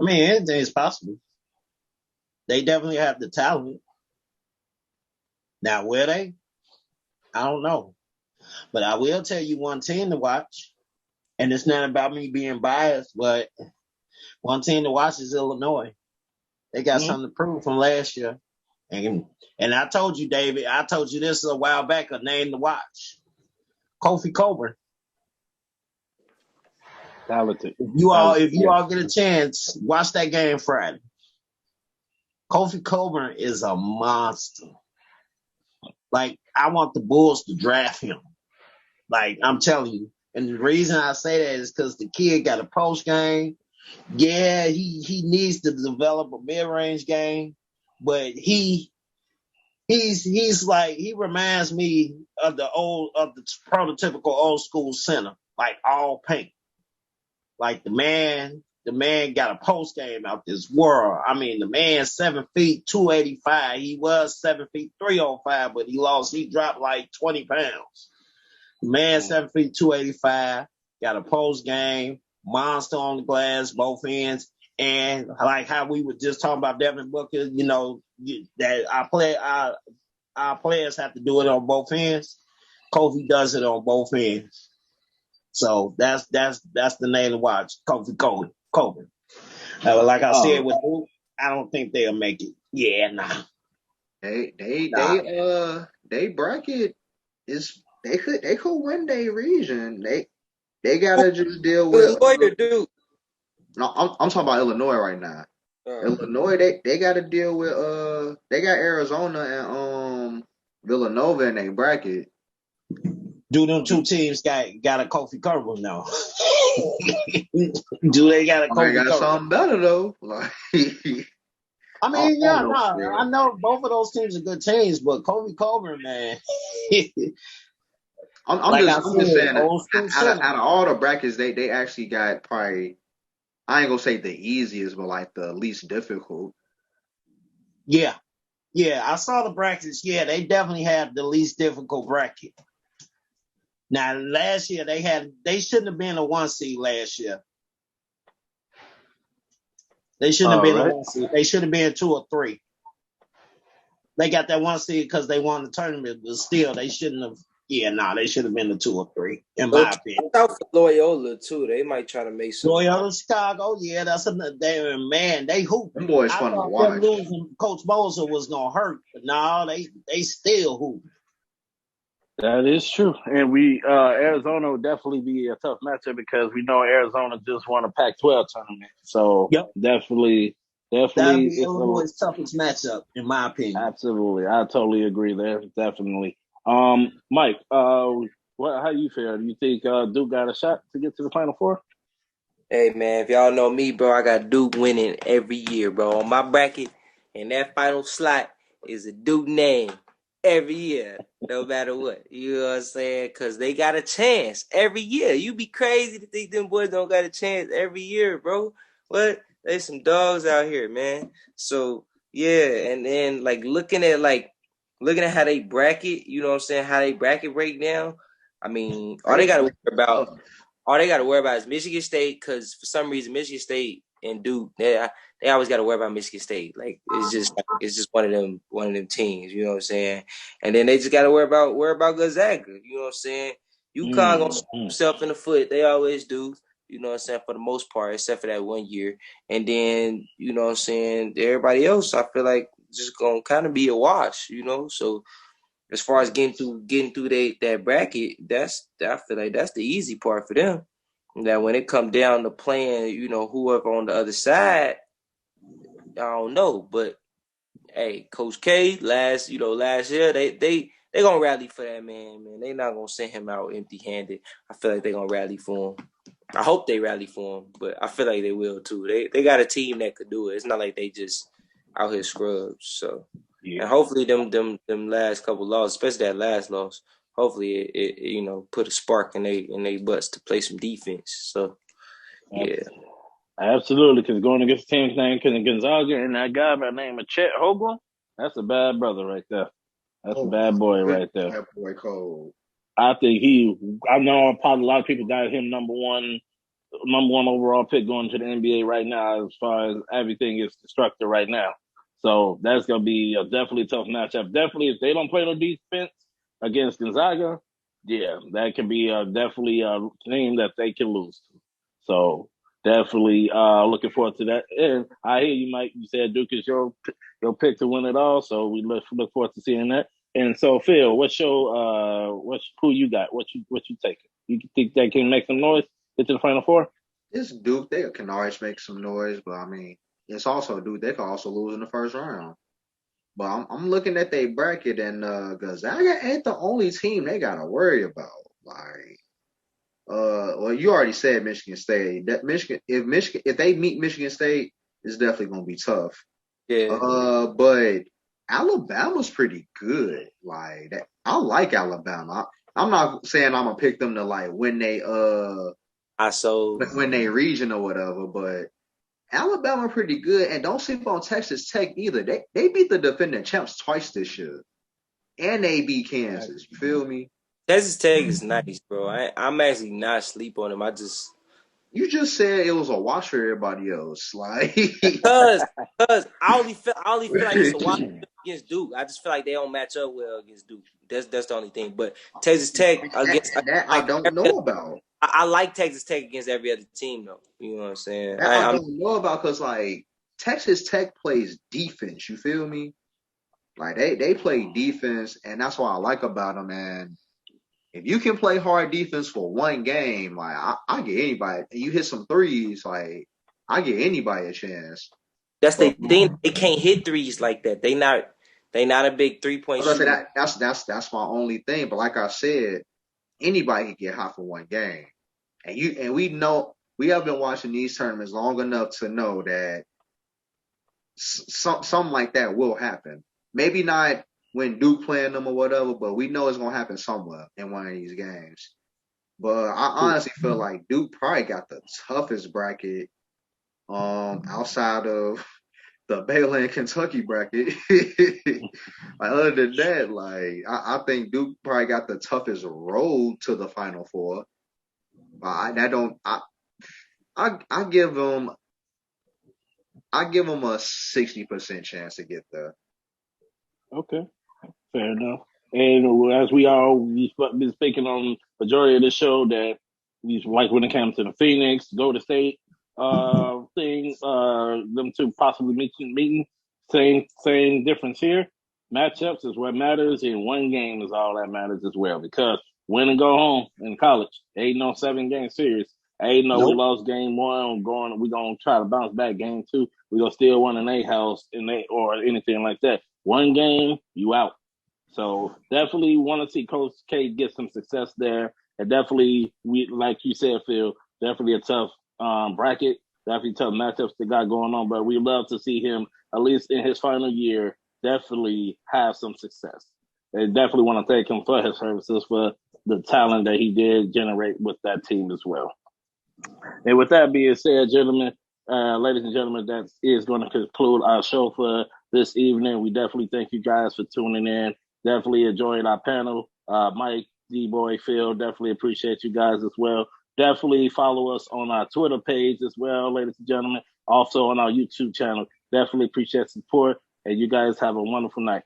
I mean, anything is possible. They definitely have the talent. Now, where they? I don't know. But I will tell you one team to watch. And it's not about me being biased, but one team to watch is Illinois. They got Mm-hmm. something to prove from last year. And I told you, David, I told you this a while back, a name to watch. Kofi Coburn. Talented, If you yeah. all get a chance, watch that game Friday. Kofi Coburn is a monster. Like, I want the Bulls to draft him. Like, I'm telling you. And the reason I say that is because the kid got a post game. Yeah, he needs to develop a mid range game, but he's like, he reminds me of the prototypical old school center, like all paint. Like the man got a post game out this world. I mean, the man 7 feet 285. He was 7 feet 305, but he dropped like 20 pounds. The man 7 feet 285, got a post game, monster on the glass, both ends. And like how we were just talking about Devin Booker, that our players have to do it on both ends. Kofi does it on both ends. So that's the name to watch. Kofi. Like I said Oh, with Duke, I don't think they'll make it. Yeah, nah. They bracket is they could win their region. They gotta just deal with Illinois or Duke? no, I'm talking about Illinois right now. Illinois, they got to deal with they got Arizona and Villanova in their bracket. Do them two teams got a Kofi Coburn now? Do they got a I Kofi got Coburn? something better though. Like I mean, yeah, no, almost there. I know both of those teams are good teams, but Kofi Coburn, man, I'm like just I I'm just said, saying that old school out center. of all the brackets, they actually got probably I ain't gonna say the easiest, but like the least difficult. Yeah, yeah, I saw the brackets. Yeah, they definitely have the least difficult bracket. Now, last year they shouldn't have been a 1 seed last year. They shouldn't have all been a right. 1 seed. They should have been 2 or 3. They got that 1 seed because they won the tournament, but still, they shouldn't have. Yeah, nah, they should have been the 2 or 3, in So my opinion. out for Loyola too. They might try to make some. Loyola Chicago, yeah, that's another. Man, they Them hooping. boys I fun to thought them watch. losing Coach Bosa was gonna hurt, but no, they still hooping. That is true, and we Arizona would definitely be a tough matchup because we know Arizona just won a Pac-12 tournament, so Yep, that'll definitely, be it's a Illinois' toughest matchup, in my opinion. absolutely. I totally agree there, definitely. Mike, how you feel? Do you think Duke got a shot to get to the Final Four? Hey man, if y'all know me, bro, I got Duke winning every year, bro. On my bracket, and that final slot is a Duke name every year, no matter what. You know what I'm saying? Cause they got a chance every year. You be crazy to think them boys don't got a chance every year, bro. What? They some dogs out here, man. So yeah, and then looking at how they bracket, you know what I'm saying, how they bracket right now. I mean, all they They gotta worry play about tough. all they got to worry about is Michigan State, because for some reason Michigan State and Duke, they always got to worry about Michigan State. Like it's just one of them teams. You know what I'm saying? And then they just got to worry about Gonzaga. You know what I'm saying? UConn gonna shoot Mm-hmm. themselves in the foot. They always do. You know what I'm saying? For the most part, except for that 1 year. And then you know what I'm saying. Everybody else, I feel like just gonna kind of be a wash. You know, so as far as getting through that bracket, I feel like that's the easy part for them. That when it come down to playing, you know, whoever on the other side, I don't know. But hey, Coach K, last year, they gonna rally for that man. They not gonna send him out empty handed. I feel like they gonna rally for him. I hope they rally for him, but I feel like they will too. They got a team that could do it. It's not like they just out here scrubs. So, and Yeah. hopefully them last couple losses, especially that last loss, hopefully it you know put a spark in they butts to play some defense. So yeah, Absolutely, because going against teams named Gonzaga and that guy by the name of Chet Holmgren, that's a bad brother right there. That's a Oh my bad boy goodness, right there. that boy cold. I think I know probably a lot of people got him number one overall pick going to the NBA right now as far as everything is constructed right now. So that's going to be definitely a tough matchup. Definitely, if they don't play no defense against Gonzaga, yeah, that can be definitely a team that they can lose to. So definitely looking forward to that. And I hear you, Mike. You said Duke is your pick to win it all. So we look forward to seeing that. And so, Phil, who you got? What you taking? You think they can make some noise? Get to the Final Four? This Duke, they can always make some noise, but I mean, it's also Duke. They could also lose in the first round. But I'm looking at their bracket, and Gonzaga ain't the only team they gotta worry about. Like, well, you already said Michigan State. That Michigan, if they meet Michigan State, it's definitely gonna be tough. yeah. But Alabama's pretty good. Like that, I like Alabama. I'm not saying I'm gonna pick them to like I so when they region or whatever, but Alabama pretty good, and don't sleep on Texas Tech either. They beat the defending champs twice this year, and they beat Kansas. You feel me? Texas Tech is nice, bro. I'm actually not sleep on them. I just You just said it was a wash for everybody else. Like, cause I only feel like it's a watch against Duke. I just feel like they don't match up well against Duke. That's the only thing. But Texas Tech against that I like don't every know other, about. I like Texas Tech against every other team though. You know what I'm saying? That I I'm don't know about because like Texas Tech plays defense. You feel me? Like they play defense, and that's what I like about them. And if you can play hard defense for one game, like I get anybody, and you hit some threes, like I get anybody a chance. that's the But thing. They can't hit threes like that. They not a big 3 point as I said, shooter. that's my only thing. But like I said, anybody can get hot for one game, and we know we have been watching these tournaments long enough to know that something like that will happen. Maybe not when Duke playing them or whatever, but we know it's gonna happen somewhere in one of these games. But I honestly feel like Duke probably got the toughest bracket outside of the Baylor and Kentucky bracket. Like, other than that, like I think Duke probably got the toughest road to the Final Four. I give them a 60% chance to get there. Okay, fair enough. And as we've been speaking on majority of the show, that we like when it comes to the Phoenix, Golden State thing, them two possibly meeting. Same difference here. Matchups is what matters, and one game is all that matters as well. Because win and go home in college, ain't no 7-game series. Ain't no we Nope. lost game one, we gonna try to bounce back game two. We gonna still win in a house or anything like that. One game, you out. So definitely want to see Coach K get some success there. And definitely, we like you said, Phil, definitely a tough bracket. Definitely tough matchups they got going on. But we love to see him, at least in his final year, definitely have some success. They definitely want to thank him for his services, for the talent that he did generate with that team as well. And with that being said, gentlemen, ladies and gentlemen, that is going to conclude our show for this evening. We definitely thank you guys for tuning in. Definitely enjoyed our panel. Mike, D-Boy, Phil, definitely appreciate you guys as well. Definitely follow us on our Twitter page as well, ladies and gentlemen. Also on our YouTube channel. Definitely appreciate support. And you guys have a wonderful night.